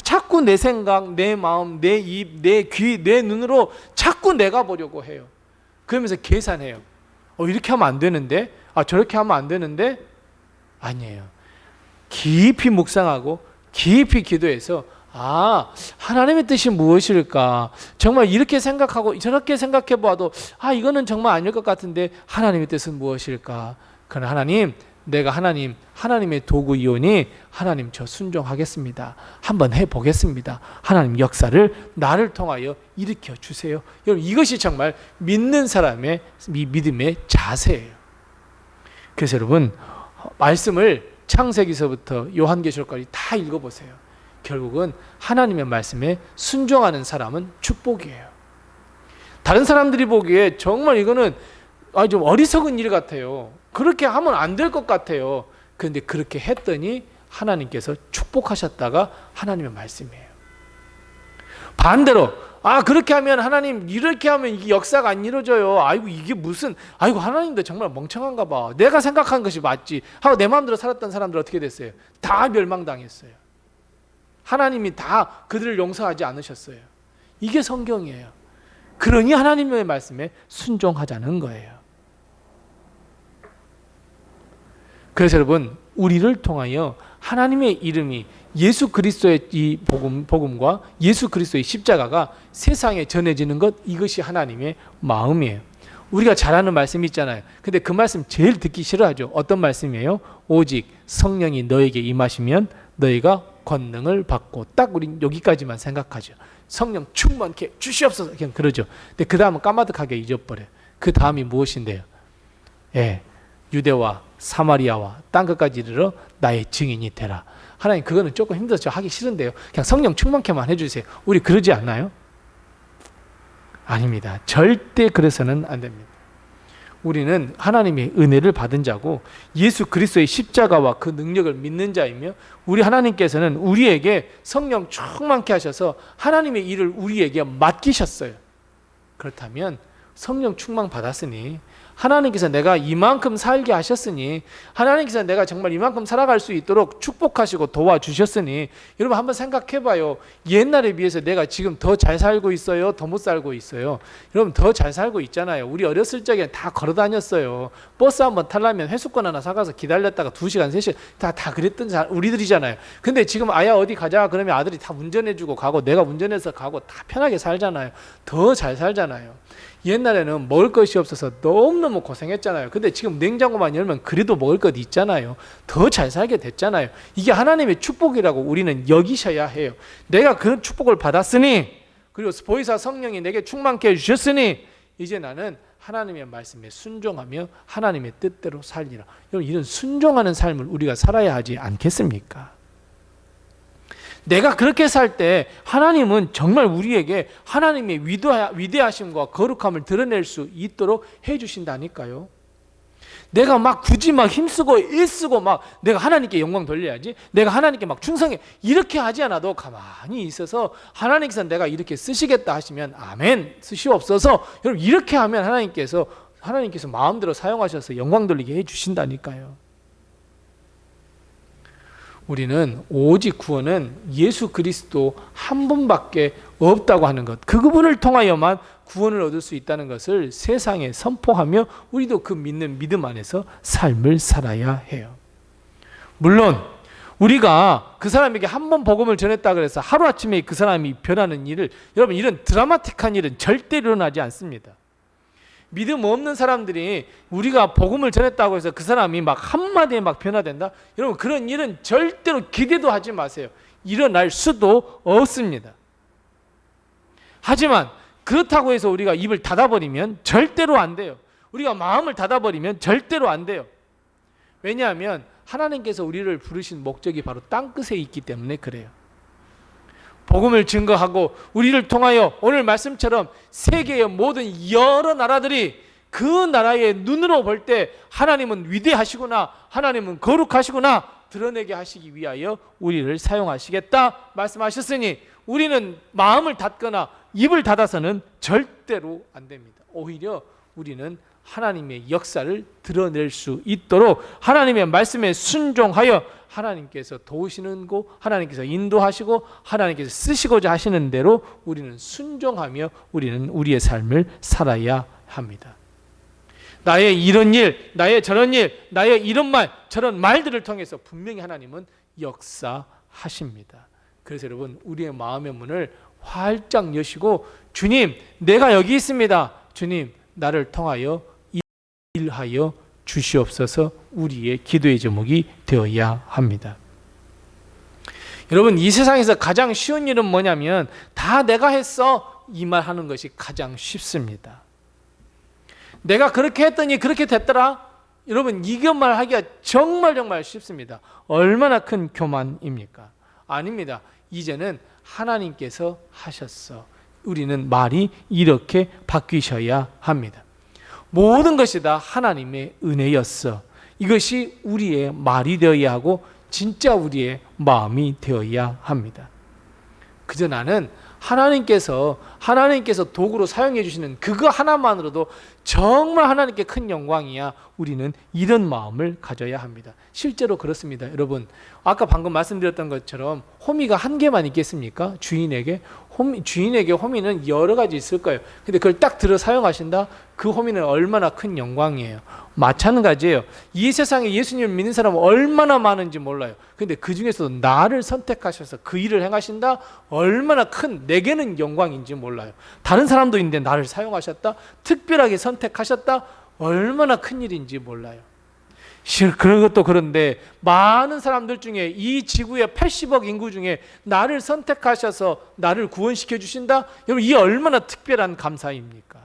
자꾸 내 생각, 내 마음, 내 입, 내 귀, 내 눈으로 자꾸 내가 보려고 해요. 그러면서 계산해요. 이렇게 하면 안 되는데, 저렇게 하면 안 되는데. 아니에요. 깊이 묵상하고 깊이 기도해서 하나님의 뜻이 무엇일까? 정말 이렇게 생각하고 저렇게 생각해 보아도 이거는 정말 아닐 것 같은데 하나님의 뜻은 무엇일까? 그러나 하나님, 내가 하나님의 도구이오니 하나님 저 순종하겠습니다. 한번 해보겠습니다. 하나님 역사를 나를 통하여 일으켜 주세요. 여러분, 이것이 정말 믿는 사람의 믿음의 자세예요. 그래서 여러분, 말씀을 창세기서부터 요한계시록까지 다 읽어보세요. 결국은 하나님의 말씀에 순종하는 사람은 축복이에요. 다른 사람들이 보기에 정말 이거는 좀 어리석은 일 같아요. 그렇게 하면 안 될 것 같아요. 그런데 그렇게 했더니 하나님께서 축복하셨다가 하나님의 말씀이에요. 반대로 그렇게 하면 하나님 이렇게 하면 이 역사가 안 이루어져요. 아이고 이게 무슨 아이고 하나님도 정말 멍청한가 봐. 내가 생각한 것이 맞지 하고 내 마음대로 살았던 사람들 어떻게 됐어요? 다 멸망당했어요. 하나님이 다 그들을 용서하지 않으셨어요. 이게 성경이에요. 그러니 하나님의 말씀에 순종하자는 거예요. 그래서 여러분 우리를 통하여 하나님의 이름이 예수 그리스도의 이 복음과 예수 그리스도의 십자가가 세상에 전해지는 것, 이것이 하나님의 마음이에요. 우리가 잘 아는 말씀이 있잖아요. 근데 그 말씀 제일 듣기 싫어하죠. 어떤 말씀이에요? 오직 성령이 너에게 임하시면 너희가 권능을 받고, 딱 우린 여기까지만 생각하죠. 성령 충만케 주시옵소서 그냥 그러죠. 근데 그 다음은 까마득하게 잊어버려요. 그 다음이 무엇인데요? 유대와 사마리아와 땅끝까지 이르러 나의 증인이 되라. 하나님 그거는 조금 힘들어서 하기 싫은데요. 그냥 성령 충만케만 해주세요. 우리 그러지 않나요? 아닙니다. 절대 그래서는 안 됩니다. 우리는 하나님의 은혜를 받은 자고 예수 그리스도의 십자가와 그 능력을 믿는 자이며, 우리 하나님께서는 우리에게 성령 충만케 하셔서 하나님의 일을 우리에게 맡기셨어요. 그렇다면 성령 충만 받았으니, 하나님께서 내가 이만큼 살게 하셨으니, 하나님께서 내가 정말 이만큼 살아갈 수 있도록 축복하시고 도와주셨으니, 여러분 한번 생각해봐요. 옛날에 비해서 내가 지금 더 잘 살고 있어요? 더 못 살고 있어요? 여러분 더 잘 살고 있잖아요. 우리 어렸을 적에 다 걸어 다녔어요. 버스 한번 타려면 회수권 하나 사가서 기다렸다가 2시간 3시간 다 그랬던 우리들이잖아요. 근데 지금 아야 어디 가자 그러면 아들이 다 운전해주고 가고 내가 운전해서 가고 다 편하게 살잖아요. 더 잘 살잖아요. 옛날에는 먹을 것이 없어서 너무너무 고생했잖아요. 근데 지금 냉장고만 열면 그래도 먹을 것 있잖아요. 더 잘 살게 됐잖아요. 이게 하나님의 축복이라고 우리는 여기셔야 해요. 내가 그런 축복을 받았으니, 그리고 보혜사 성령이 내게 충만케 해주셨으니, 이제 나는 하나님의 말씀에 순종하며 하나님의 뜻대로 살리라. 여러분 이런 순종하는 삶을 우리가 살아야 하지 않겠습니까? 내가 그렇게 살 때 하나님은 정말 우리에게 하나님의 위대하심과 거룩함을 드러낼 수 있도록 해주신다니까요. 내가 막 굳이 막 힘쓰고 애쓰고 막 내가 하나님께 영광 돌려야지, 내가 하나님께 막 충성해, 이렇게 하지 않아도 가만히 있어서 하나님께서 내가 이렇게 쓰시겠다 하시면 아멘 쓰시옵소서. 여러분 이렇게 하면 하나님께서 마음대로 사용하셔서 영광 돌리게 해주신다니까요. 우리는 오직 구원은 예수 그리스도 한 분밖에 없다고 하는 것, 그분을 통하여만 구원을 얻을 수 있다는 것을 세상에 선포하며 우리도 그 믿는 믿음 안에서 삶을 살아야 해요. 물론 우리가 그 사람에게 한 번 복음을 전했다 그래서 하루아침에 그 사람이 변하는 일을, 여러분 이런 드라마틱한 일은 절대 일어나지 않습니다. 믿음 없는 사람들이 우리가 복음을 전했다고 해서 그 사람이 막 한마디에 막 변화된다? 여러분 그런 일은 절대로 기대도 하지 마세요. 일어날 수도 없습니다. 하지만 그렇다고 해서 우리가 입을 닫아버리면 절대로 안 돼요. 우리가 마음을 닫아버리면 절대로 안 돼요. 왜냐하면 하나님께서 우리를 부르신 목적이 바로 땅끝에 있기 때문에 그래요. 복음을 증거하고 우리를 통하여 오늘 말씀처럼 세계의 모든 여러 나라들이 그 나라의 눈으로 볼 때 하나님은 위대하시구나, 하나님은 거룩하시구나 드러내게 하시기 위하여 우리를 사용하시겠다 말씀하셨으니, 우리는 마음을 닫거나 입을 닫아서는 절대로 안 됩니다. 오히려 우리는 하나님의 역사를 드러낼 수 있도록 하나님의 말씀에 순종하여 하나님께서 도우시는 곳, 하나님께서 인도하시고 하나님께서 쓰시고자 하시는 대로 우리는 순종하며 우리는 우리의 삶을 살아야 합니다. 나의 이런 일, 나의 저런 일, 나의 이런 말, 저런 말들을 통해서 분명히 하나님은 역사하십니다. 그래서 여러분 우리의 마음의 문을 활짝 여시고, 주님 내가 여기 있습니다, 주님 나를 통하여 일하여 주시옵소서, 우리의 기도의 제목이 되어야 합니다. 여러분 이 세상에서 가장 쉬운 일은 뭐냐면 다 내가 했어 이 말 하는 것이 가장 쉽습니다. 내가 그렇게 했더니 그렇게 됐더라, 여러분 이것만 하기가 정말 쉽습니다. 얼마나 큰 교만입니까? 아닙니다. 이제는 하나님께서 하셨어. 우리는 말이 이렇게 바뀌셔야 합니다. 모든 것이 다 하나님의 은혜였어. 이것이 우리의 말이 되어야 하고 진짜 우리의 마음이 되어야 합니다. 그저 나는 하나님께서 도구로 사용해 주시는 그거 하나만으로도 정말 하나님께 큰 영광이야. 우리는 이런 마음을 가져야 합니다. 실제로 그렇습니다. 여러분, 아까 방금 말씀드렸던 것처럼 호미가 한 개만 있겠습니까? 주인에게 호미는 여러 가지 있을 거예요. 근데 그걸 딱 들어 사용하신다? 그 호미는 얼마나 큰 영광이에요. 마찬가지예요. 이 세상에 예수님을 믿는 사람은 얼마나 많은지 몰라요. 근데 그 중에서도 나를 선택하셔서 그 일을 행하신다? 얼마나 큰, 내게는 영광인지 몰라요. 다른 사람도 있는데 나를 사용하셨다? 특별하게 선택하셨다? 얼마나 큰 일인지 몰라요. 그런 것도 그런데 많은 사람들 중에 이 지구의 80억 인구 중에 나를 선택하셔서 나를 구원시켜 주신다? 여러분, 이 얼마나 특별한 감사입니까?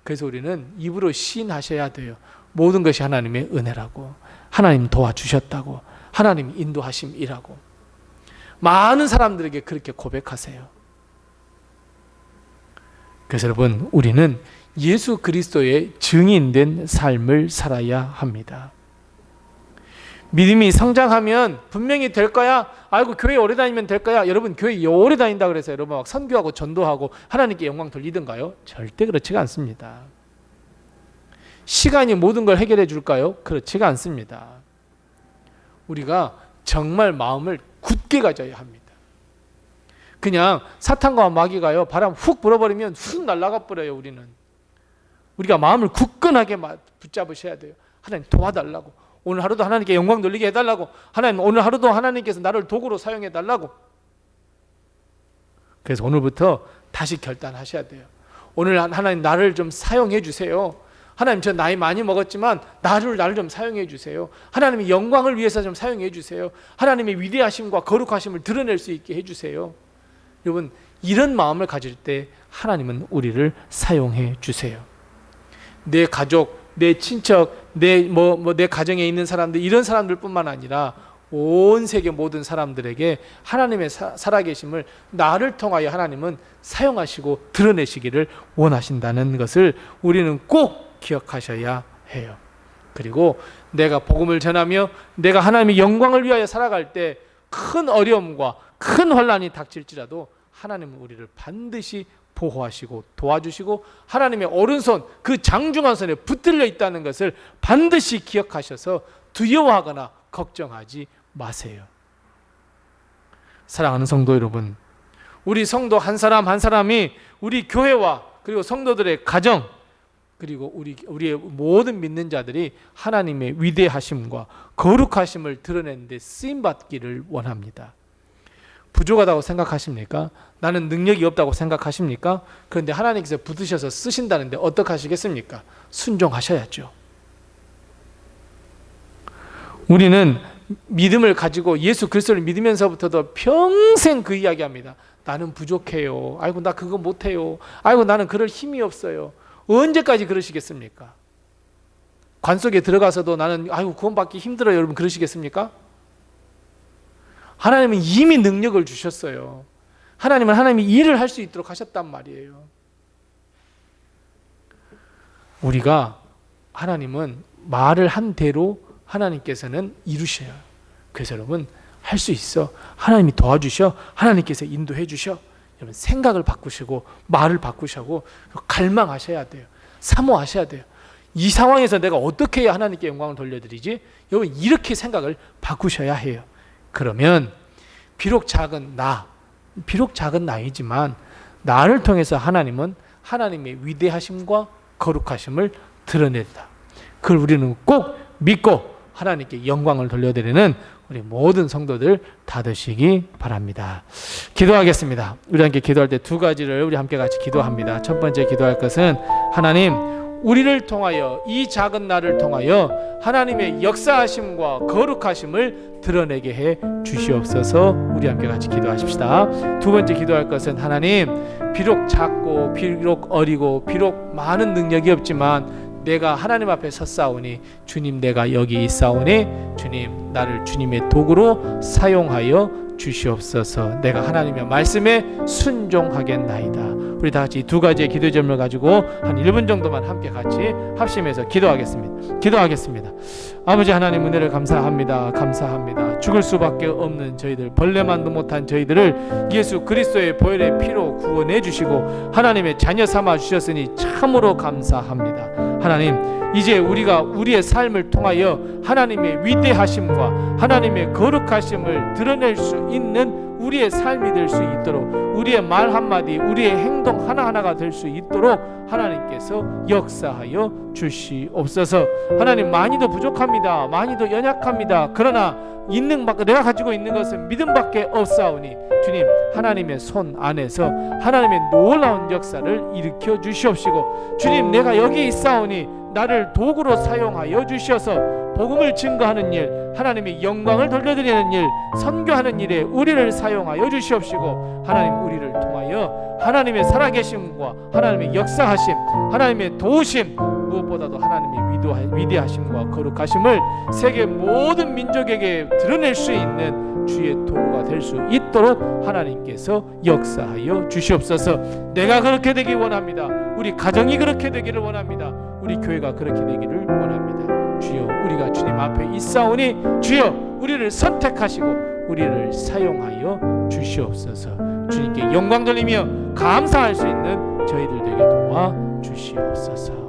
그래서 우리는 입으로 시인하셔야 돼요. 모든 것이 하나님의 은혜라고, 하나님 도와주셨다고, 하나님 인도하심이라고. 많은 사람들에게 그렇게 고백하세요. 그래서 여러분, 우리는 예수 그리스도의 증인된 삶을 살아야 합니다. 믿음이 성장하면 분명히 될 거야. 아이고, 교회 오래 다니면 될 거야. 여러분, 교회 오래 다닌다 그래서 여러분 막 선교하고 전도하고 하나님께 영광 돌리던가요? 절대 그렇지가 않습니다. 시간이 모든 걸 해결해 줄까요? 그렇지가 않습니다. 우리가 정말 마음을 굳게 가져야 합니다. 그냥 사탄과 마귀가요, 바람 훅 불어버리면 훅 날아가 버려요. 우리가 마음을 굳건하게 붙잡으셔야 돼요. 하나님 도와달라고, 오늘 하루도 하나님께 영광 돌리게 해달라고, 하나님 오늘 하루도 하나님께서 나를 도구로 사용해달라고. 그래서 오늘부터 다시 결단하셔야 돼요. 오늘 하나님 나를 좀 사용해 주세요. 하나님, 저 나이 많이 먹었지만 나를 좀 사용해 주세요. 하나님의 영광을 위해서 좀 사용해 주세요. 하나님의 위대하심과 거룩하심을 드러낼 수 있게 해주세요. 여러분, 이런 마음을 가질 때 하나님은 우리를 사용해 주세요. 내 가족, 내 친척, 내 가정에 있는 사람들, 이런 사람들뿐만 아니라 온 세계 모든 사람들에게 하나님의 살아계심을 나를 통하여 하나님은 사용하시고 드러내시기를 원하신다는 것을 우리는 꼭 기억하셔야 해요. 그리고 내가 복음을 전하며 내가 하나님의 영광을 위하여 살아갈 때 큰 어려움과 큰 환난이 닥칠지라도 하나님은 우리를 반드시 보호하시고 도와주시고 하나님의 오른손, 그 장중한 손에 붙들려 있다는 것을 반드시 기억하셔서 두려워하거나 걱정하지 마세요. 사랑하는 성도 여러분, 우리 성도 한 사람 한 사람이 우리 교회와 그리고 성도들의 가정, 그리고 우리의 모든 믿는 자들이 하나님의 위대하심과 거룩하심을 드러내는 데 쓰임받기를 원합니다. 부족하다고 생각하십니까? 나는 능력이 없다고 생각하십니까? 그런데 하나님께서 붙으셔서 쓰신다는데 어떻게 하시겠습니까? 순종하셔야죠. 우리는 믿음을 가지고 예수 그리스도를 믿으면서부터도 평생 그 이야기합니다. 나는 부족해요. 아이고, 나 그거 못해요. 아이고, 나는 그럴 힘이 없어요. 언제까지 그러시겠습니까? 관 속에 들어가서도 나는 아이고, 구원받기 힘들어요. 여러분, 그러시겠습니까? 하나님은 이미 능력을 주셨어요. 하나님은 하나님이 일을 할 수 있도록 하셨단 말이에요. 우리가 하나님은 말을 한 대로 하나님께서는 이루셔요. 그래서 여러분, 할 수 있어. 하나님이 도와주셔. 하나님께서 인도해 주셔. 여러분, 생각을 바꾸시고 말을 바꾸시고 갈망하셔야 돼요. 사모하셔야 돼요. 이 상황에서 내가 어떻게 해야 하나님께 영광을 돌려드리지? 여러분, 이렇게 생각을 바꾸셔야 해요. 그러면 비록 작은 나이지만 나를 통해서 하나님은 하나님의 위대하심과 거룩하심을 드러낸다. 그걸 우리는 꼭 믿고 하나님께 영광을 돌려드리는 우리 모든 성도들 다 되시기 바랍니다. 기도하겠습니다. 우리 함께 기도할 때 두 가지를 우리 함께 같이 기도합니다. 첫 번째 기도할 것은, 하나님, 우리를 통하여, 이 작은 나를 통하여 하나님의 역사하심과 거룩하심을 드러내게 해 주시옵소서. 우리 함께 같이 기도하십시다. 두 번째 기도할 것은, 하나님, 비록 작고 비록 어리고 비록 많은 능력이 없지만 내가 하나님 앞에 섰사오니 주님, 내가 여기 있사오니 주님, 나를 주님의 도구로 사용하여 주시옵소서. 내가 하나님의 말씀에 순종하겠나이다. 우리 다 같이 두 가지의 기도 제목을 가지고 한 1분 정도만 함께 같이 합심해서 기도하겠습니다. 아버지 하나님, 은혜를 감사합니다. 죽을 수밖에 없는 저희들, 벌레만도 못한 저희들을 예수 그리스도의 보혈의 피로 구원해 주시고 하나님의 자녀 삼아 주셨으니 참으로 감사합니다. 하나님, 이제 우리가 우리의 삶을 통하여 하나님의 위대하심과 하나님의 거룩하심을 드러낼 수 있는 우리의 삶이 될 수 있도록, 우리의 말 한마디, 우리의 행동 하나하나가 될 수 있도록 하나님께서 역사하여 주시옵소서. 하나님, 많이도 부족합니다. 많이도 연약합니다. 그러나 내가 가지고 있는 것은 믿음밖에 없사오니 주님, 하나님의 손 안에서 하나님의 놀라운 역사를 일으켜 주시옵시고, 주님, 내가 여기 있사오니 나를 도구로 사용하여 주셔서 복음을 증거하는 일, 하나님의 영광을 돌려드리는 일, 선교하는 일에 우리를 사용하여 주시옵시고, 하나님, 우리를 통하여 하나님의 살아계심과 하나님의 역사하심, 하나님의 도우심, 무엇보다도 하나님의 위대하심과 거룩하심을 세계 모든 민족에게 드러낼 수 있는 주의 도구가 될 수 있도록 하나님께서 역사하여 주시옵소서. 내가 그렇게 되기 원합니다. 우리 가정이 그렇게 되기를 원합니다. 우리 교회가 그렇게 되기를 원합니다. 주여, 우리가 주님 앞에 있사오니 주여, 우리를 선택하시고 우리를 사용하여 주시옵소서. 주님께 영광 돌리며 감사할 수 있는 저희들 되게 도와주시옵소서.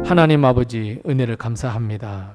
하나님 아버지, 은혜를 감사합니다.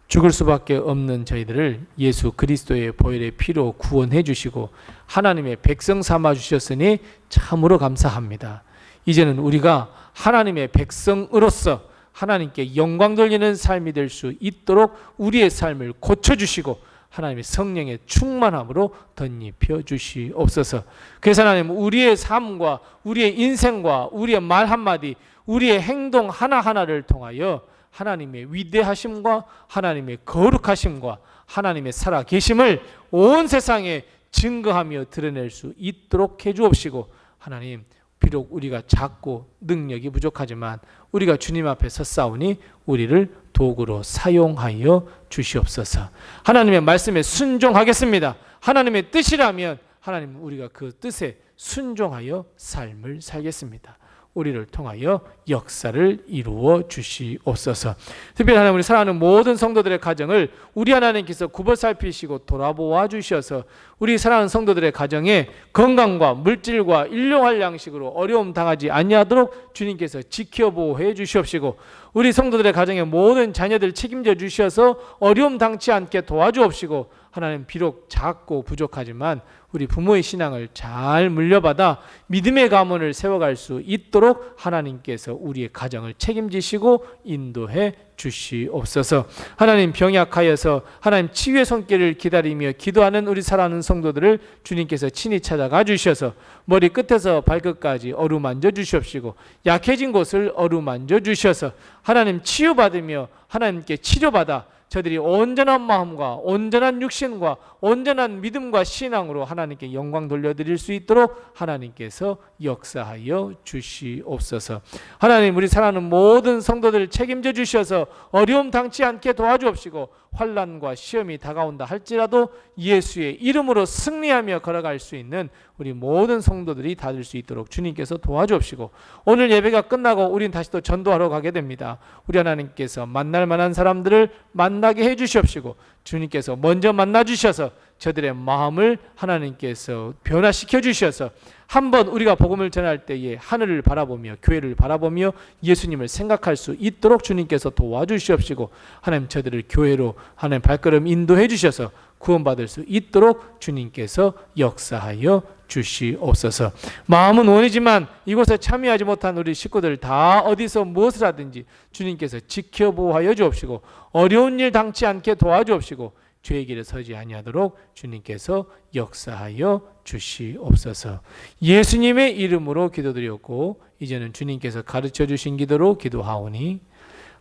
죽을 수밖에 없는 저희들을 예수 그리스도의 보혈의 피로 구원해 주시고 하나님의 백성 삼아 주셨으니 참으로 감사합니다. 이제는 우리가 하나님의 백성으로서 하나님께 영광 돌리는 삶이 될 수 있도록 우리의 삶을 고쳐주시고 하나님의 성령의 충만함으로 덧입혀 주시옵소서. 그래서 하나님, 우리의 삶과 우리의 인생과 우리의 말 한마디, 우리의 행동 하나하나를 통하여 하나님의 위대하심과 하나님의 거룩하심과 하나님의 살아계심을 온 세상에 증거하며 드러낼 수 있도록 해주옵시고, 하나님, 비록 우리가 작고 능력이 부족하지만 우리가 주님 앞에 섰사오니 우리를 도구로 사용하여 주시옵소서. 하나님의 말씀에 순종하겠습니다. 하나님의 뜻이라면 하나님, 우리가 그 뜻에 순종하여 삶을 살겠습니다. 우리를 통하여 역사를 이루어 주시옵소서. 특별히 하나님, 우리 사랑하는 모든 성도들의 가정을 우리 하나님께서 굽어 살피시고 돌아보아 주셔서 우리 사랑하는 성도들의 가정에 건강과 물질과 일용할 양식으로 어려움 당하지 아니하도록 주님께서 지켜보호해 주시옵시고, 우리 성도들의 가정의 모든 자녀들 책임져 주셔서 어려움 당치 않게 도와주옵시고, 하나님, 비록 작고 부족하지만 우리 부모의 신앙을 잘 물려받아 믿음의 가문을 세워갈 수 있도록 하나님께서 우리의 가정을 책임지시고 인도해 주시옵소서. 하나님, 병약하여서 하나님 치유의 손길을 기다리며 기도하는 우리 사랑하는 성도들을 주님께서 친히 찾아가 주셔서 머리 끝에서 발끝까지 어루만져 주시옵시고, 약해진 곳을 어루만져 주셔서 하나님 치유받으며 하나님께 치료받아 저들이 온전한 마음과 온전한 육신과 온전한 믿음과 신앙으로 하나님께 영광 돌려드릴 수 있도록 하나님께서 역사하여 주시옵소서. 하나님, 우리 사랑하는 모든 성도들을 책임져 주셔서 어려움 당치 않게 도와주옵시고, 환난과 시험이 다가온다 할지라도 예수의 이름으로 승리하며 걸어갈 수 있는 우리 모든 성도들이 다 될 수 있도록 주님께서 도와주옵시고, 오늘 예배가 끝나고 우린 다시 또 전도하러 가게 됩니다. 우리 하나님께서 만날 만한 사람들을 만나게 해 주시옵시고, 주님께서 먼저 만나 주셔서 저들의 마음을 하나님께서 변화시켜 주셔서 한번 우리가 복음을 전할 때에 하늘을 바라보며 교회를 바라보며 예수님을 생각할 수 있도록 주님께서 도와주시옵시고, 하나님, 저들을 교회로 하나님 발걸음 인도해 주셔서 구원받을 수 있도록 주님께서 역사하여 주시옵소서. 마음은 원이지만 이곳에 참여하지 못한 우리 식구들 다 어디서 무엇을 하든지 주님께서 지켜보호하여 주옵시고, 어려운 일 당치 않게 도와주옵시고, 죄의 길에 서지 아니하도록 주님께서 역사하여 주시옵소서. 예수님의 이름으로 기도드렸고 이제는 주님께서 가르쳐 주신 기도로 기도하오니,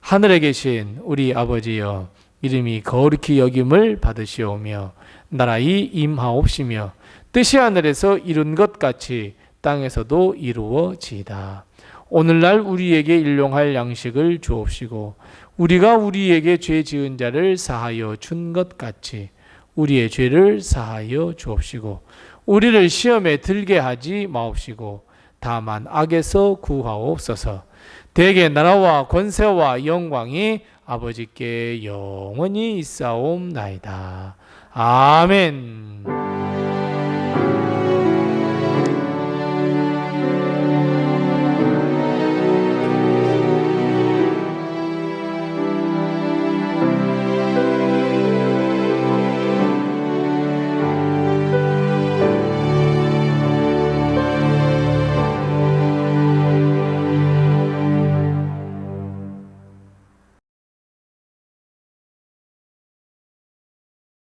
하늘에 계신 우리 아버지여, 이름이 거룩히 여김을 받으시오며 나라의 임하옵시며 뜻이 하늘에서 이룬 것 같이 땅에서도 이루어지이다. 오늘날 우리에게 일용할 양식을 주옵시고, 우리가 우리에게 죄 지은 자를 사하여 준 것 같이 우리의 죄를 사하여 주옵시고, 우리를 시험에 들게 하지 마옵시고 다만 악에서 구하옵소서. 대개 나라와 권세와 영광이 아버지께 영원히 있사옵나이다. 아멘.